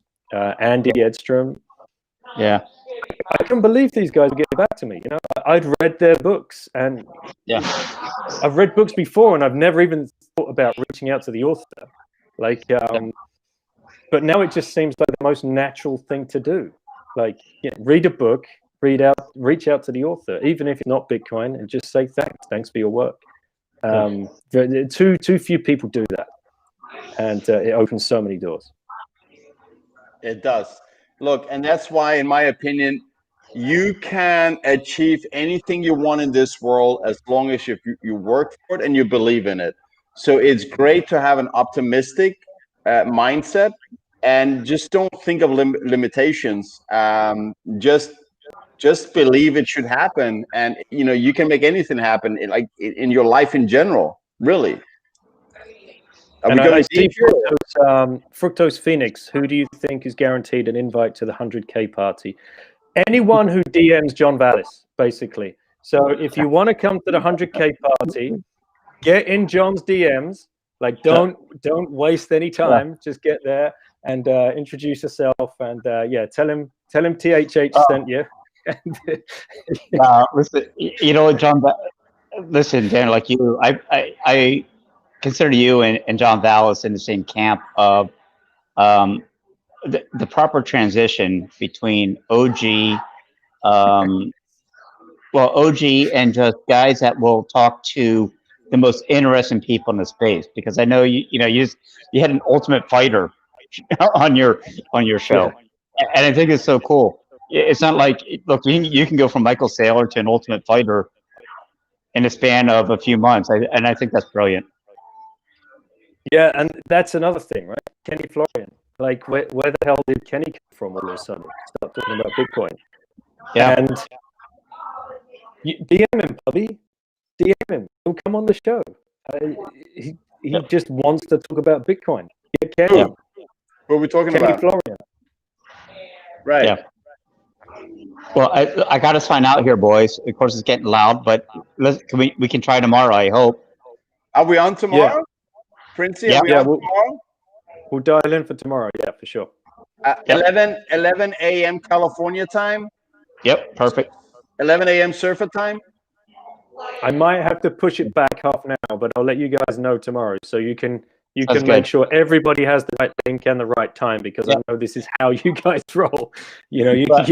Andy Edstrom. Yeah. I can believe these guys would get back to me. I'd read their books, and I've read books before, and I've never even thought about reaching out to the author. But now it just seems like the most natural thing to do. Read a book, reach out to the author, even if it's not Bitcoin, and just say thanks for your work. Too few people do that, and it opens so many doors. It does. Look, and that's why, in my opinion, you can achieve anything you want in this world as long as you work for it and you believe in it. So it's great to have an optimistic mindset, and just don't think of limitations. Just believe it should happen, and you can make anything happen, in your life in general. Really. And I see Fructose Phoenix. Who do you think is guaranteed an invite to the 100K party? Anyone who DMs John Vallis, basically. So if you want to come to the 100K party, get in John's DMs. Don't waste any time. Just get there and introduce yourself, and tell him THH sent you. Listen, John. Listen, Dan, like you, I consider you and John Vallis in the same camp of the proper transition between OG, OG and just guys that will talk to the most interesting people in the space. Because I know you had an Ultimate Fighter on your show, and I think it's so cool. It's not like, look, you can go from Michael Saylor to an Ultimate Fighter in a span of a few months, and I think that's brilliant. Yeah, and that's another thing, right? Kenny Florian. Where the hell did Kenny come from all of a sudden? Start talking about Bitcoin. Yeah. And DM him, Pubby. DM him. He'll come on the show. He just wants to talk about Bitcoin. Yeah, Kenny. Yeah. What are we talking Kenny about? Florian. Right. Yeah. Well, I got to sign out here, boys. Of course, it's getting loud, but we can try tomorrow, I hope. Are we on tomorrow? Yeah. Princey, are we on tomorrow? We'll dial in for tomorrow. Yeah, for sure. Yep. 11 a.m. California time. Yep, perfect. 11 a.m. Surfer time. I might have to push it back half an hour, but I'll let you guys know tomorrow, so you can Sounds make good. sure everybody has the right link and the right time, because Yep. I know this is how you guys roll. You know, But-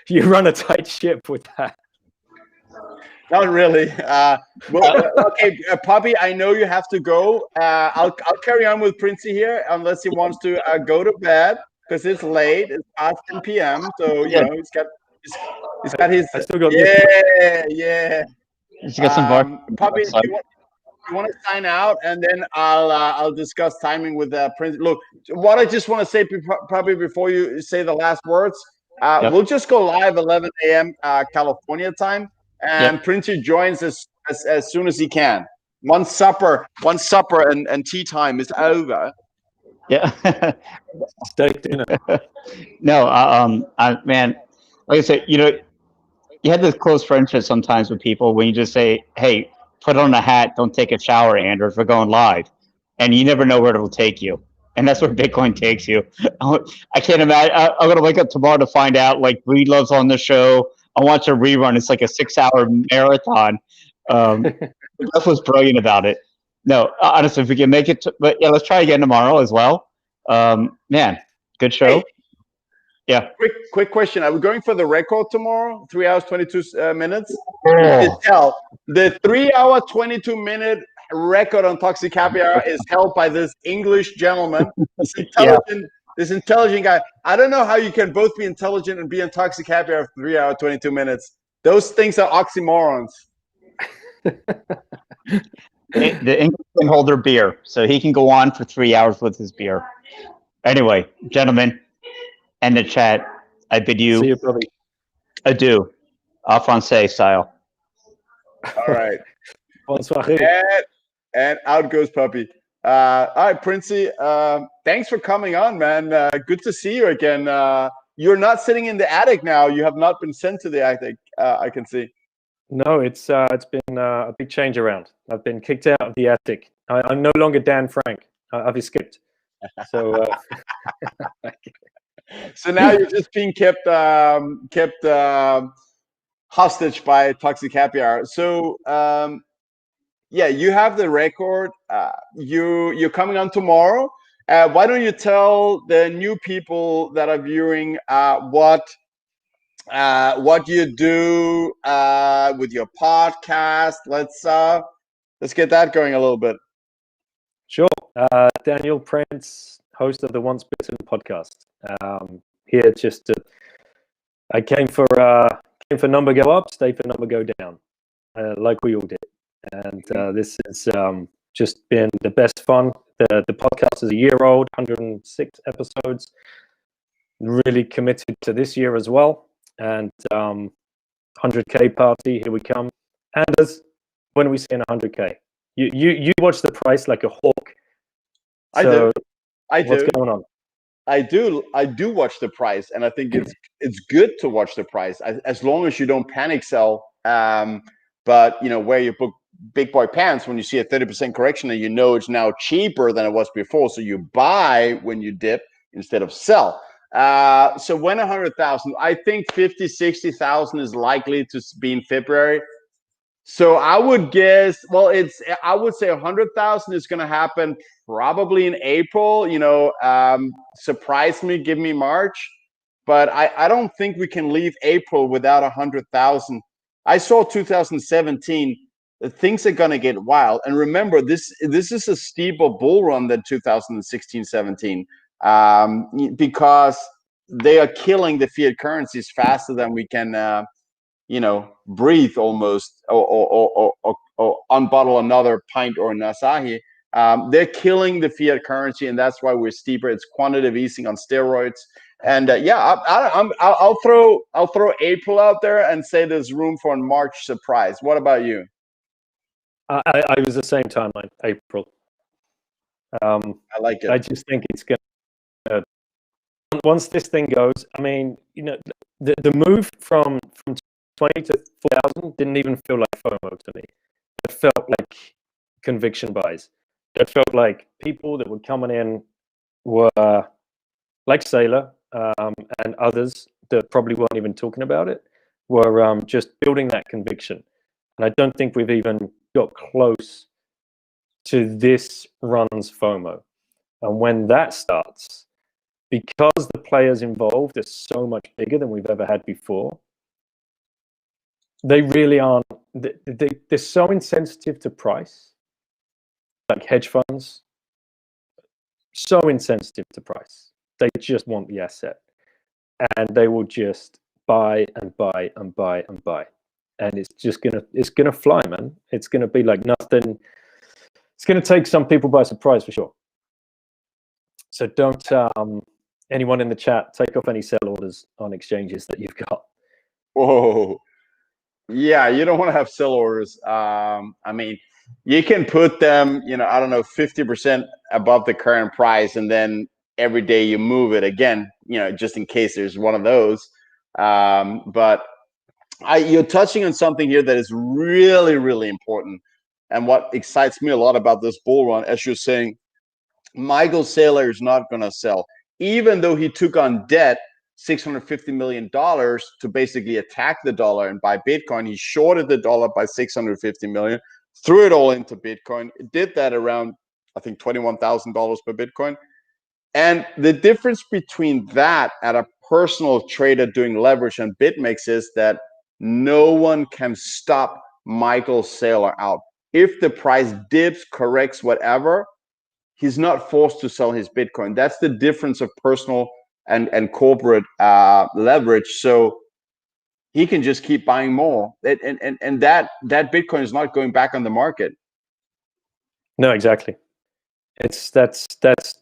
you run a tight ship with that. Not really. Okay, Pubby, I know you have to go. I'll carry on with Princey here, unless he wants to go to bed because it's late. It's past 10 p.m. So you Yeah. know he's got his I still got yeah. You got some vodka. Pubby, you want to sign out, and then I'll discuss timing with Prince. Look, what I just want to say, probably before you say the last words, Yep. we'll just go live 11 a.m. California time, and Yep. Princey joins us as soon as he can. Once supper and tea time is over. Yeah. steak dinner. No, man, like I said, you have this close friendship sometimes with people when you just say, "Hey, put on a hat, don't take a shower, Anders. We're going live," and you never know where it'll take you. And that's where Bitcoin takes you. I can't imagine. I'm gonna wake up tomorrow to find out like Breedlove's on the show. I watch a rerun. It's like a 6-hour marathon. That's what's brilliant about it. No, honestly, if we can make it, but yeah, let's try again tomorrow as well. Man, good show. Hey, yeah. Quick question. Are we going for the record tomorrow? 3 hours, 22 minutes? Oh. You can tell the 3 hour, 22-minute record on Toxic Happy Hour is held by this English gentleman, this intelligent guy. I don't know how you can both be intelligent and be on Toxic Happy Hour for 3 hours, 22 minutes. Those things are oxymorons. The English can hold their beer, so he can go on for 3 hours with his beer. Anyway, gentlemen, and the chat, I bid you, See you, Pubby. adieu, en français style. All right. Bonsoir. And out goes Puppy. All right, Princey. Thanks for coming on, man. Good to see you again. You're not sitting in the attic now. You have not been sent to the attic. I can see. No, it's been a big change around. I've been kicked out of the attic. I'm no longer Dan Frank. I've escaped. So so now you're just being kept hostage by Toxic Happy Hour. So yeah, you have the record. You're coming on tomorrow. Why don't you tell the new people that are viewing what you do with your podcast? Let's get that going a little bit. Sure. Daniel Prince, host of the Once Bitten podcast. Here just to, I came for number go up, stay for number go down, like we all did. And this has just been the best fun. The podcast is a year old, 106 episodes. Really committed to this year as well. And 100K party, here we come. Anders, when are we seeing 100K? You watch the price like a hawk. I So do. What's going on? I do watch the price, and I think it's good to watch the price as long as you don't panic sell. But wear your big boy pants when you see a 30% correction, and it's now cheaper than it was before. So you buy when you dip instead of sell. So when 100,000, I think 50, 60,000 is likely to be in February. So I would guess, I would say 100,000 is going to happen probably in April. Surprise me, give me March, but I don't think we can leave April without 100,000. I saw 2017. Things are going to get wild, and remember, this is a steeper bull run than 2016-17 because they are killing the fiat currencies faster than we can. Breathe almost, or unbottle another pint or an Asahi. They're killing the fiat currency, and that's why we're steeper. It's quantitative easing on steroids. And I'll throw April out there and say there's room for a March surprise. What about you? I was the same timeline, April. I like it. I just think it's gonna. Once this thing goes, I mean, the move from 20 to 4,000 didn't even feel like FOMO to me. It felt like conviction buys. It felt like people that were coming in were like Sailor, and others that probably weren't even talking about it were just building that conviction. And I don't think we've even got close to this run's FOMO. And when that starts, because the players involved are so much bigger than we've ever had before, they really aren't, they're so insensitive to price, like hedge funds, so insensitive to price. They just want the asset, and they will just buy and buy and buy and buy. And it's gonna fly, man. It's gonna be like nothing. It's gonna take some people by surprise for sure. So don't, anyone in the chat, take off any sell orders on exchanges that you've got. Whoa. Yeah, you don't want to have sell orders. I mean, you can put them, I don't know, 50% above the current price, and then every day you move it again, just in case there's one of those. But you're touching on something here that is really, really important. And what excites me a lot about this bull run, as you're saying, Michael Saylor is not going to sell, even though he took on debt, $650 million to basically attack the dollar and buy Bitcoin. He shorted the dollar by $650 million, threw it all into Bitcoin. It did that around, I think, $21,000 per Bitcoin. And the difference between that and a personal trader doing leverage and BitMEX is that no one can stop Michael Saylor out. If the price dips, corrects, whatever, he's not forced to sell his Bitcoin. That's the difference of personal and corporate leverage. So he can just keep buying more. And that Bitcoin is not going back on the market. No, exactly. That's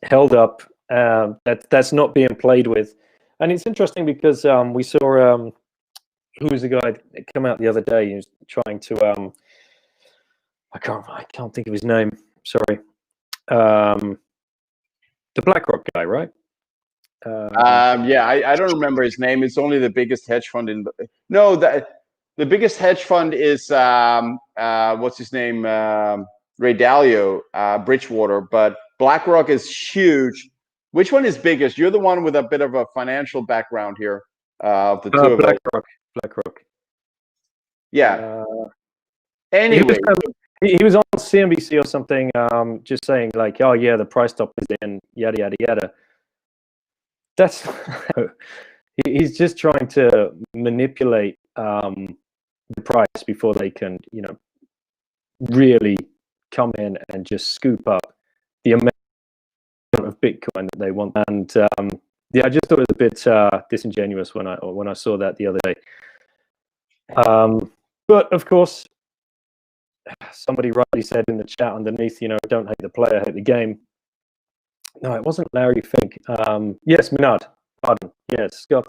held up. That's not being played with. And it's interesting because we saw who was the guy that came out the other day? He was trying to I can't think of his name. Sorry. The BlackRock guy, right? Yeah, I don't remember his name. It's only the biggest hedge fund in. No, the biggest hedge fund is what's his name? Ray Dalio, Bridgewater. But BlackRock is huge. Which one is biggest? You're the one with a bit of a financial background here. Of the two of us. BlackRock. Yeah. Anyway, he was on CNBC or something, just saying like, "Oh yeah, the price stop is in, yada yada yada." That's he's just trying to manipulate the price before they can, really come in and just scoop up the amount of Bitcoin that they want. And yeah, I just thought it was a bit disingenuous when I saw that the other day. But of course, somebody rightly said in the chat underneath, don't hate the player, hate the game. No, it wasn't Larry Fink. Yes, Minard. Pardon. Yes, Scott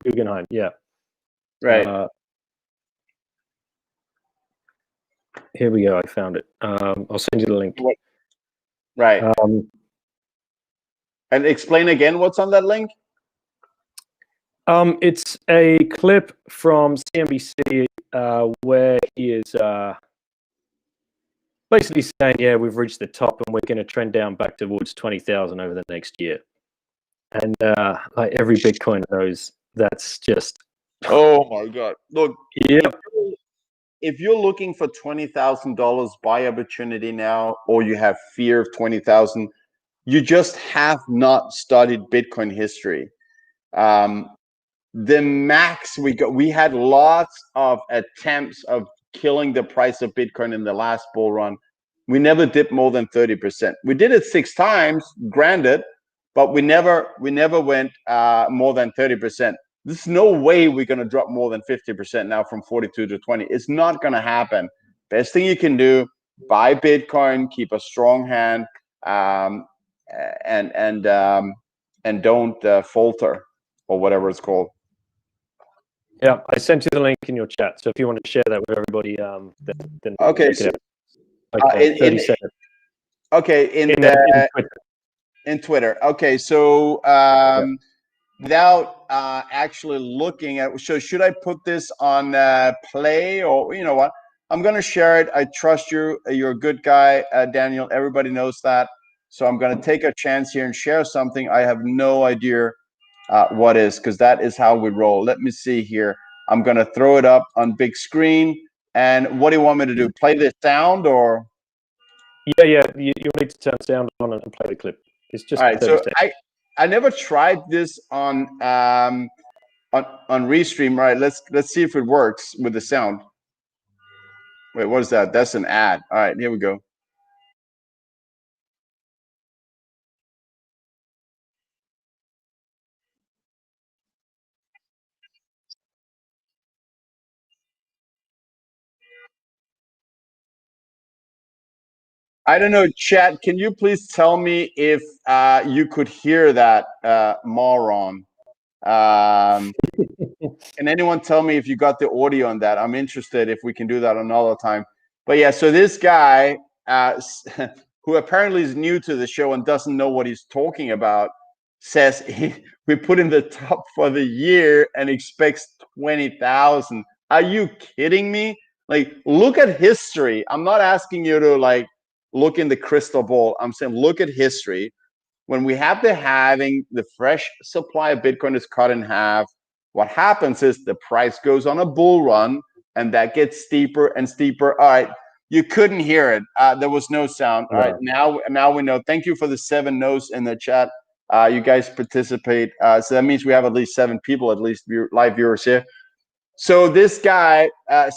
Guggenheim. Yeah. right. Here we go. I found it. I'll send you the link. Right. And explain again what's on that link. It's a clip from CNBC where he is basically saying, yeah, we've reached the top and we're going to trend down back towards 20,000 over the next year. And like every Bitcoin knows, that's just. Oh my God! Look, yeah. If you're looking for $20,000 buy opportunity now, or you have fear of 20,000, you just have not studied Bitcoin history. The max we had lots of attempts of killing the price of Bitcoin in the last bull run. We never dipped more than 30%. We did it 6 times, granted, but we never went more than 30%. There's no way we're going to drop more than 50% now from 42 to 20. It's not going to happen. Best thing you can do, buy Bitcoin, keep a strong hand, and don't falter, or whatever it's called. Yeah, I sent you the link in your chat. So if you want to share that with everybody, then okay. So, like 30 seconds. Okay, in Twitter. Okay, so without actually looking at, so should I put this on play, or you know what? I'm going to share it. I trust you. You're a good guy, Daniel. Everybody knows that. So I'm going to take a chance here and share something. I have no idea what is, because that is how we roll. Let me see here. I'm going to throw it up on big screen. And what do you want me to do? Play the sound or? Yeah. You'll need to turn sound on and play the clip. It's just all right. 30 So seconds. I never tried this on Restream. All right, let's see if it works with the sound. Wait, what is that? That's an ad. All right, here we go. I don't know, chat. Can you please tell me if you could hear that moron? Can anyone tell me if you got the audio on that? I'm interested if we can do that another time. But yeah, so this guy, who apparently is new to the show and doesn't know what he's talking about, says we put in the top for the year and expects 20,000. Are you kidding me? Like, look at history. I'm not asking you to like look in the crystal ball. I'm saying look at history. When we have the halving, the fresh supply of Bitcoin is cut in half. What happens is the price goes on a bull run, and that gets steeper and steeper. All right, you couldn't hear it. There was no sound. All right, now we know. Thank you for the 7 no's in the chat. You guys participate. So that means we have at least 7 people, at least live viewers here. So this guy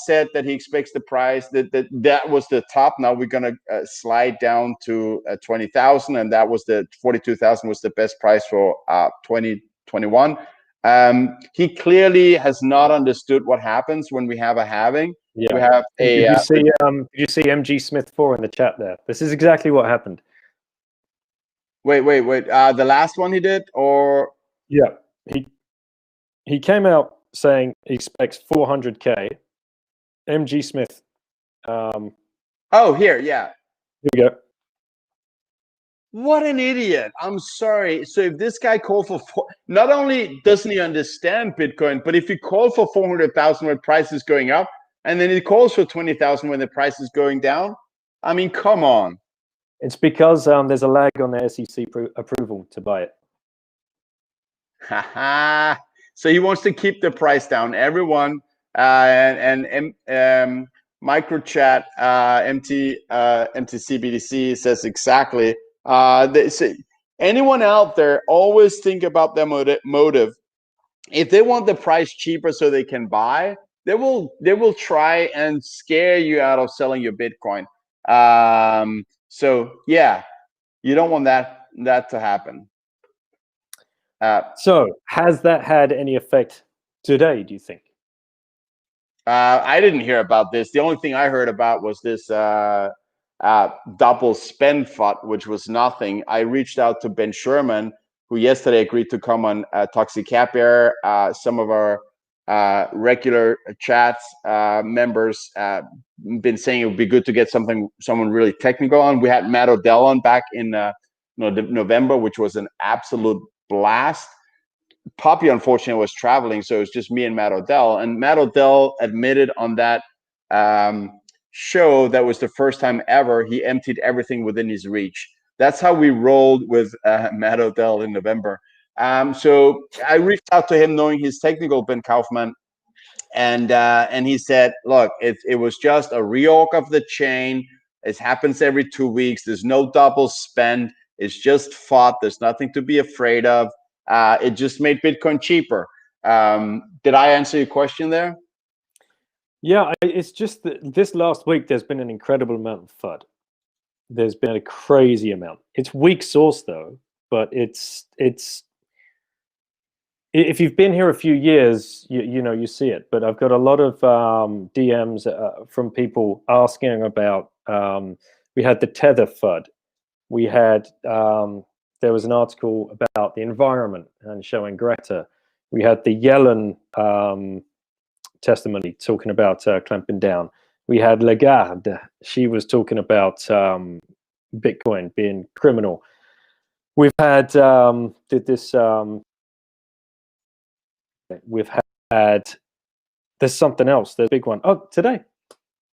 said that he expects the price that was the top. Now we're gonna slide down to 20,000, and that was the 42,000 was the best price for 2021. He clearly has not understood what happens when we have a halving. Yeah. We have a. Did you see MG Smith 4 in the chat there? This is exactly what happened. Wait. The last one he did, or yeah, he came out saying he expects 400K. MG Smith. Oh, here, yeah. Here we go. What an idiot. I'm sorry. So if this guy called for not only doesn't he understand Bitcoin, but if he called for 400,000 when price is going up, and then he calls for 20,000 when the price is going down, I mean, come on. It's because there's a lag on the SEC approval to buy it. So he wants to keep the price down. Everyone microchat MTCBDC says exactly. They say, anyone out there, always think about their motive. If they want the price cheaper so they can buy, they will try and scare you out of selling your Bitcoin. So yeah, you don't want that to happen. So has that had any effect today, do you think? I didn't hear about this. The only thing I heard about was this double spend FUD, which was nothing. I reached out to Ben Sherman, who yesterday agreed to come on Toxic Cap Air. Some of our regular chats members been saying it would be good to get someone really technical on. We had Matt Odell on back in November, which was an absolute blast. Pubby, unfortunately, was traveling, so it was just me and Matt Odell. And Matt Odell admitted on that show that was the first time ever he emptied everything within his reach. That's how we rolled with Matt Odell in November. So I reached out to him knowing he's technical, Ben Kaufman, and he said, look, it was just a reorg of the chain. It happens every 2 weeks. There's no double spend. It's just FOD. There's nothing to be afraid of. It just made Bitcoin cheaper. Did I answer your question there? Yeah, it's just that this last week there's been an incredible amount of FUD. There's been a crazy amount. It's weak source though, but it's if you've been here a few years, you know you see it. But I've got a lot of DMs from people asking about. We had the Tether FUD. We had there was an article about the environment and showing Greta. We had the Yellen testimony talking about clamping down. We had Lagarde. She was talking about Bitcoin being criminal. We've had we've had there's something else. There's a big one. Oh, today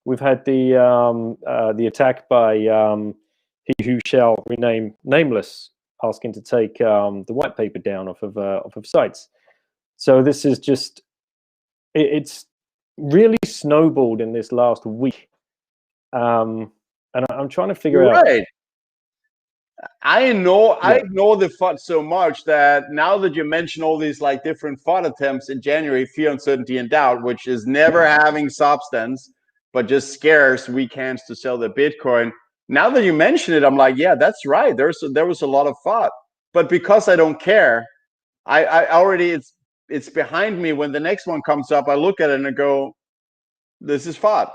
we've had the attack by he who shall remain nameless asking to take the white paper down off of sites. So this is just it's really snowballed in this last week, and I'm trying to figure out. Right. I ignore the FUD so much that now that you mention all these like different FUD attempts in January, fear, uncertainty, and doubt, which is never having substance, but just scarce weekends to sell the Bitcoin. Now that you mention it, I'm like, yeah, that's right. There was a lot of FUD, but because I don't care, I already it's behind me. When the next one comes up, I look at it and I go, this is FUD.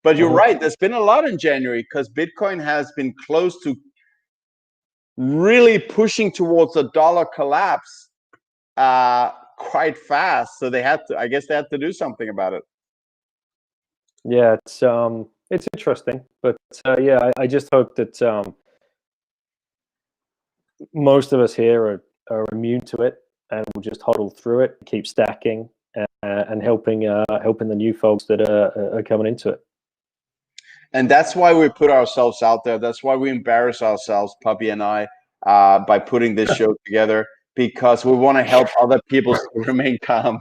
But you're right. There's been a lot in January because Bitcoin has been close to really pushing towards a dollar collapse quite fast. So I guess they had to do something about it. Yeah, it's interesting, but yeah, I just hope that most of us here are immune to it, and we'll just hodl through it, keep stacking, and helping the new folks that are coming into it. And that's why we put ourselves out there. That's why we embarrass ourselves, Pubby and I, by putting this show together, because we want to help other people remain calm.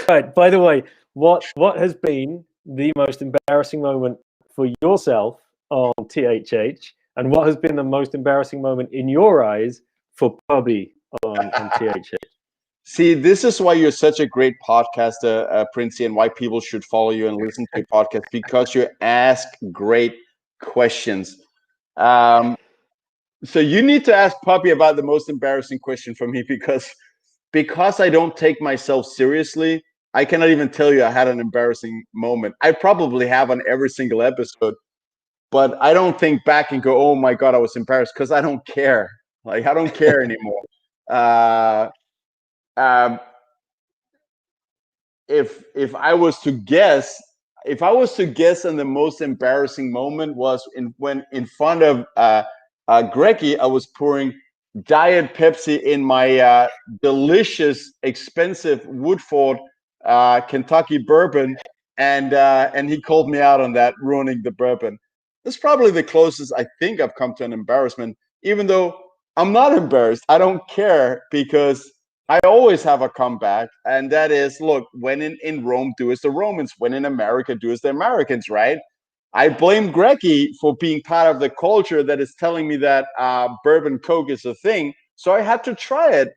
Right. By the way, what has been the most embarrassing moment for yourself on THH, and what has been the most embarrassing moment in your eyes for Pubby on THH? See, this is why you're such a great podcaster, Princey, and why people should follow you and listen to your podcast, because you ask great questions. So you need to ask Pubby about the most embarrassing question for me, because I don't take myself seriously. I cannot even tell you I had an embarrassing moment. I probably have on every single episode, but I don't think back and go, oh my God, I was embarrassed, because I don't care. Like, I don't care anymore. If I was to guess, and the most embarrassing moment was when in front of Greggy, I was pouring Diet Pepsi in my delicious, expensive Woodford Kentucky bourbon, and he called me out on that, ruining the bourbon. That's probably the closest I think I've come to an embarrassment, even though I'm not embarrassed. I don't care, because I always have a comeback, and that is, look, when in Rome, do as the Romans. When in America, do as the Americans, right? I blame Greggy for being part of the culture that is telling me that bourbon Coke is a thing, so I had to try it.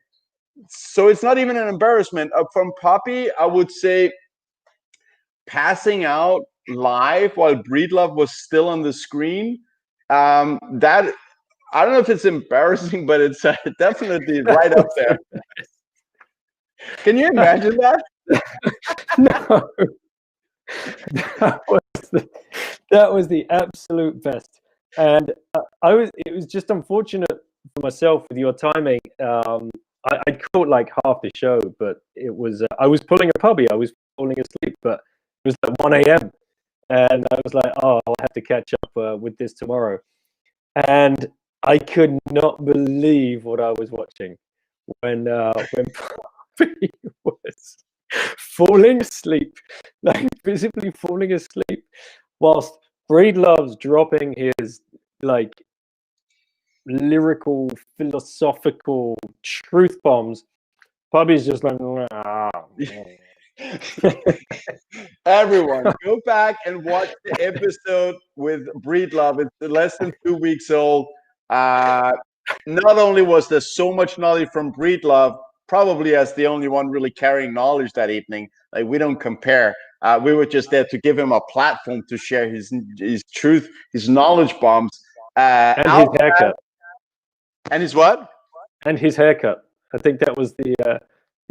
So it's not even an embarrassment. From Pubby, I would say passing out live while Breedlove was still on the screen. That, I don't know if it's embarrassing, but it's definitely right up there. Can you imagine that? No, that was the absolute best, and it was just unfortunate for myself with your timing. I'd caught like half the show, but it was I was pulling a Pubby. I was falling asleep, but it was like 1 a.m. and I was like, oh, I'll have to catch up with this tomorrow. And I could not believe what I was watching when Pubby was falling asleep, like visibly falling asleep, whilst Breedlove's dropping his like lyrical, philosophical truth bombs. Pubby's just like, Everyone, go back and watch the episode with Breedlove. It's less than 2 weeks old. Not only was there so much knowledge from Breedlove, probably as the only one really carrying knowledge that evening. Like, we don't compare. We were just there to give him a platform to share his truth, his knowledge bombs. and his haircut. And his what? And his haircut. I think that was the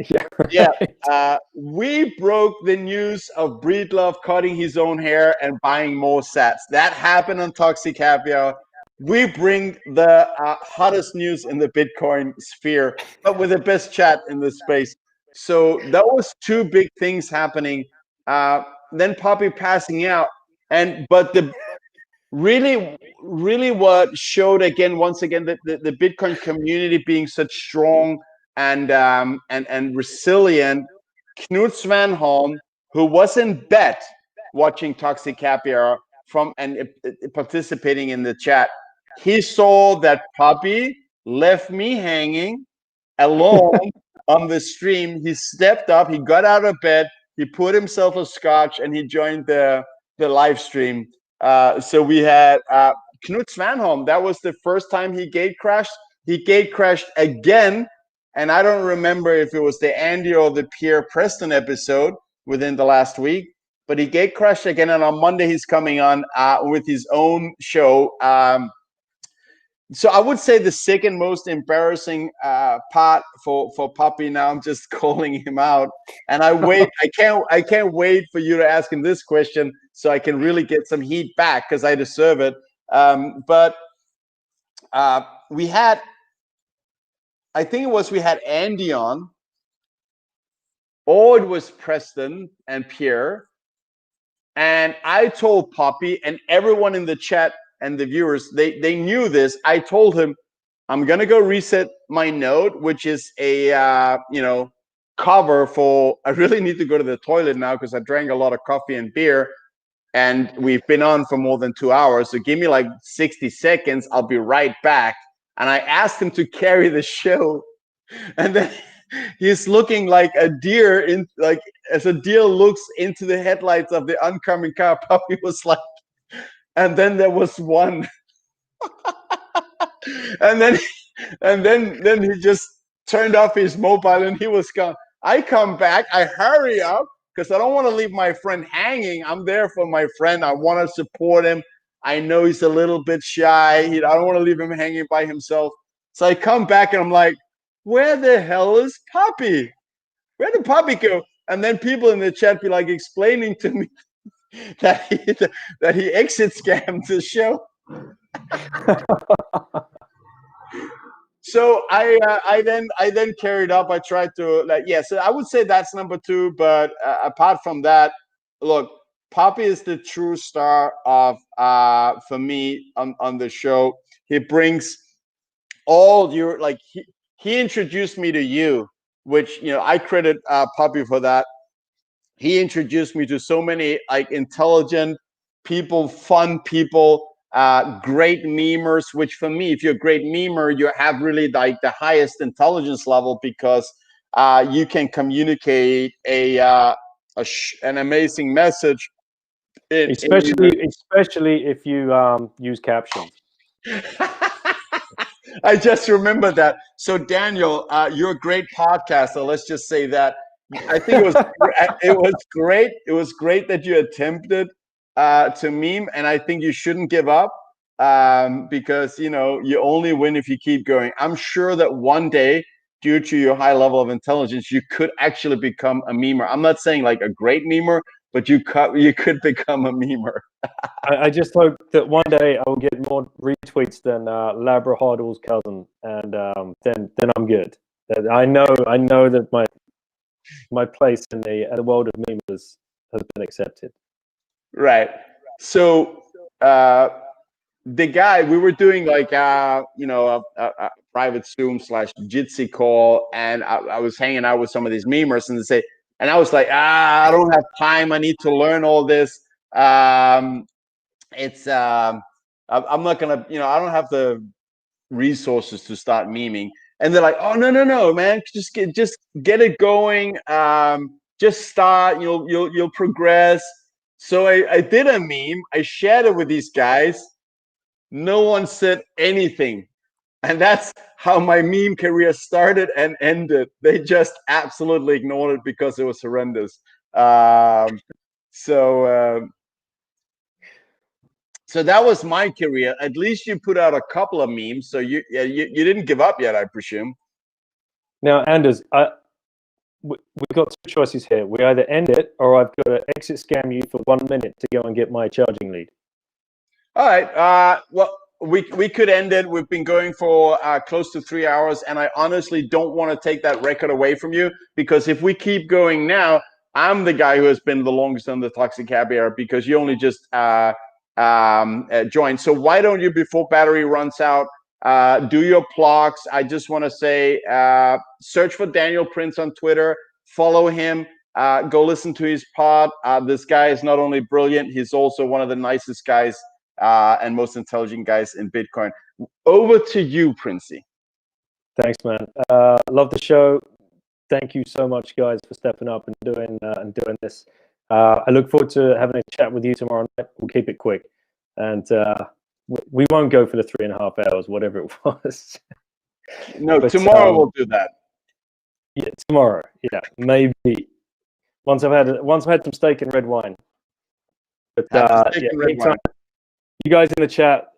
yeah. Yeah. We broke the news of Breedlove cutting his own hair and buying more sats. That happened on Toxic Happy Hour. We bring the hottest news in the Bitcoin sphere, but with the best chat in the space. So that was two big things happening. Then Pubby passing out, but the really what showed once again that the Bitcoin community being such strong and resilient. Knut Svanholm, who was in bed watching Toxic Happy Hour and participating in the chat, he saw that Pubby left me hanging alone on the stream. He stepped up, he got out of bed, he put himself a scotch, and he joined the live stream. So we had Knut Svanholm. That was the first time he gate crashed. He gate crashed again, and I don't remember if it was the Andy or the Pierre Preston episode within the last week, but he gate crashed again, and on Monday he's coming on with his own show. So I would say the second most embarrassing part for Pubby. Now I'm just calling him out, and I can't wait for you to ask him this question so I can really get some heat back because I deserve it. But we had, I think it was, we had Andy on, or it was Preston and Pierre, and I told Pubby and everyone in the chat and the viewers, they knew this. I told him, I'm gonna go reset my node, which is a cover for, I really need to go to the toilet now because I drank a lot of coffee and beer, and we've been on for more than 2 hours. So give me like 60 seconds, I'll be right back. And I asked him to carry the show, and then he's looking like a deer as a deer looks into the headlights of the oncoming car. Pubby was like, and then there was one, and then he just turned off his mobile and he was gone. I come back, I hurry up because I don't want to leave my friend hanging. I'm there for my friend. I want to support him. I know he's a little bit shy. I don't want to leave him hanging by himself. So I come back and I'm like, where the hell is Pubby? Where did Pubby go? And then people in the chat be like explaining to me that he exit scammed the show. So I then carried up. I tried to so I would say that's number two. But apart from that, look, Pubby is the true star of for me on the show. He brings all your he introduced me to you, which I credit Pubby for that. He introduced me to so many intelligent people, fun people, great memers, which for me, if you're a great memer, you have really the highest intelligence level because you can communicate an amazing message. Especially if you use captions. I just remember that. So Daniel, you're a great podcaster. Let's just say that. I think it was great. It was great that you attempted to meme, and I think you shouldn't give up because you only win if you keep going. I'm sure that one day, due to your high level of intelligence, you could actually become a memer. I'm not saying like a great memer, but you could become a memer. I just hope that one day I will get more retweets than Labrador's cousin, and then I'm good. I know that my place in the world of memes has been accepted. Right. So the guy, we were doing like a private Zoom / Jitsi call, and I was hanging out with some of these memers, and I was like, I don't have time. I need to learn all this. I'm not gonna, I don't have the resources to start memeing. And they're like, oh no, man, just get it going. Just start. You'll progress. So I did a meme. I shared it with these guys. No one said anything, and that's how my meme career started and ended. They just absolutely ignored it because it was horrendous. So that was my career. At least you put out a couple of memes, so you didn't give up yet, I presume. Now, Anders, we've got two choices here. We either end it, or I've got to exit scam you for 1 minute to go and get my charging lead. All right. Well, we could end it. We've been going for close to 3 hours, and I honestly don't want to take that record away from you, because if we keep going now, I'm the guy who has been the longest on the Toxic Happy Hour because you only just joined. So why don't you, before battery runs out, do your plugs? I just want to say, search for Daniel Prince on Twitter, follow him, go listen to his pod. This guy is not only brilliant, he's also one of the nicest guys and most intelligent guys in Bitcoin. Over to you, Princey. Thanks, man. Love the show. Thank you so much, guys, for stepping up and doing this. I look forward to having a chat with you tomorrow night. We'll keep it quick, and we won't go for the 3.5 hours, whatever it was. No, But, tomorrow we'll do that. Yeah, tomorrow. Yeah, maybe once I've had some steak and red wine. But Steak yeah, and red wine. you guys in the chat,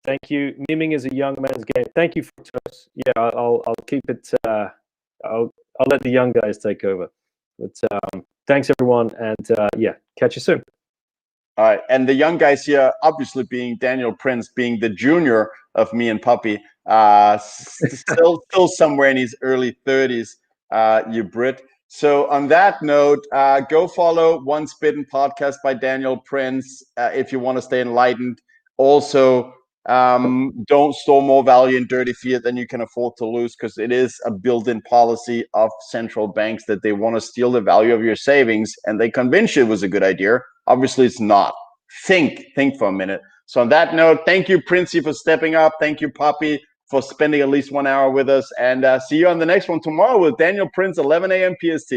thank you. Memeing is a young man's game. Thank you for us. Yeah, I'll keep it. I'll let the young guys take over. But thanks everyone, and yeah, catch you soon. All right, and the young guys here, obviously being Daniel Prince, being the junior of me and Puppy, still somewhere in his early 30s, you Brit. So on that note, go follow Once Bitten podcast by Daniel Prince if you want to stay enlightened. Also, don't store more value in dirty fiat than you can afford to lose, because it is a built-in policy of central banks that they want to steal the value of your savings, and they convince you it was a good idea. Obviously, it's not. Think for a minute. So on that note, thank you, Princey, for stepping up. Thank you, Puppy, for spending at least 1 hour with us. And see you on the next one tomorrow with Daniel Prince, 11 a.m. PST.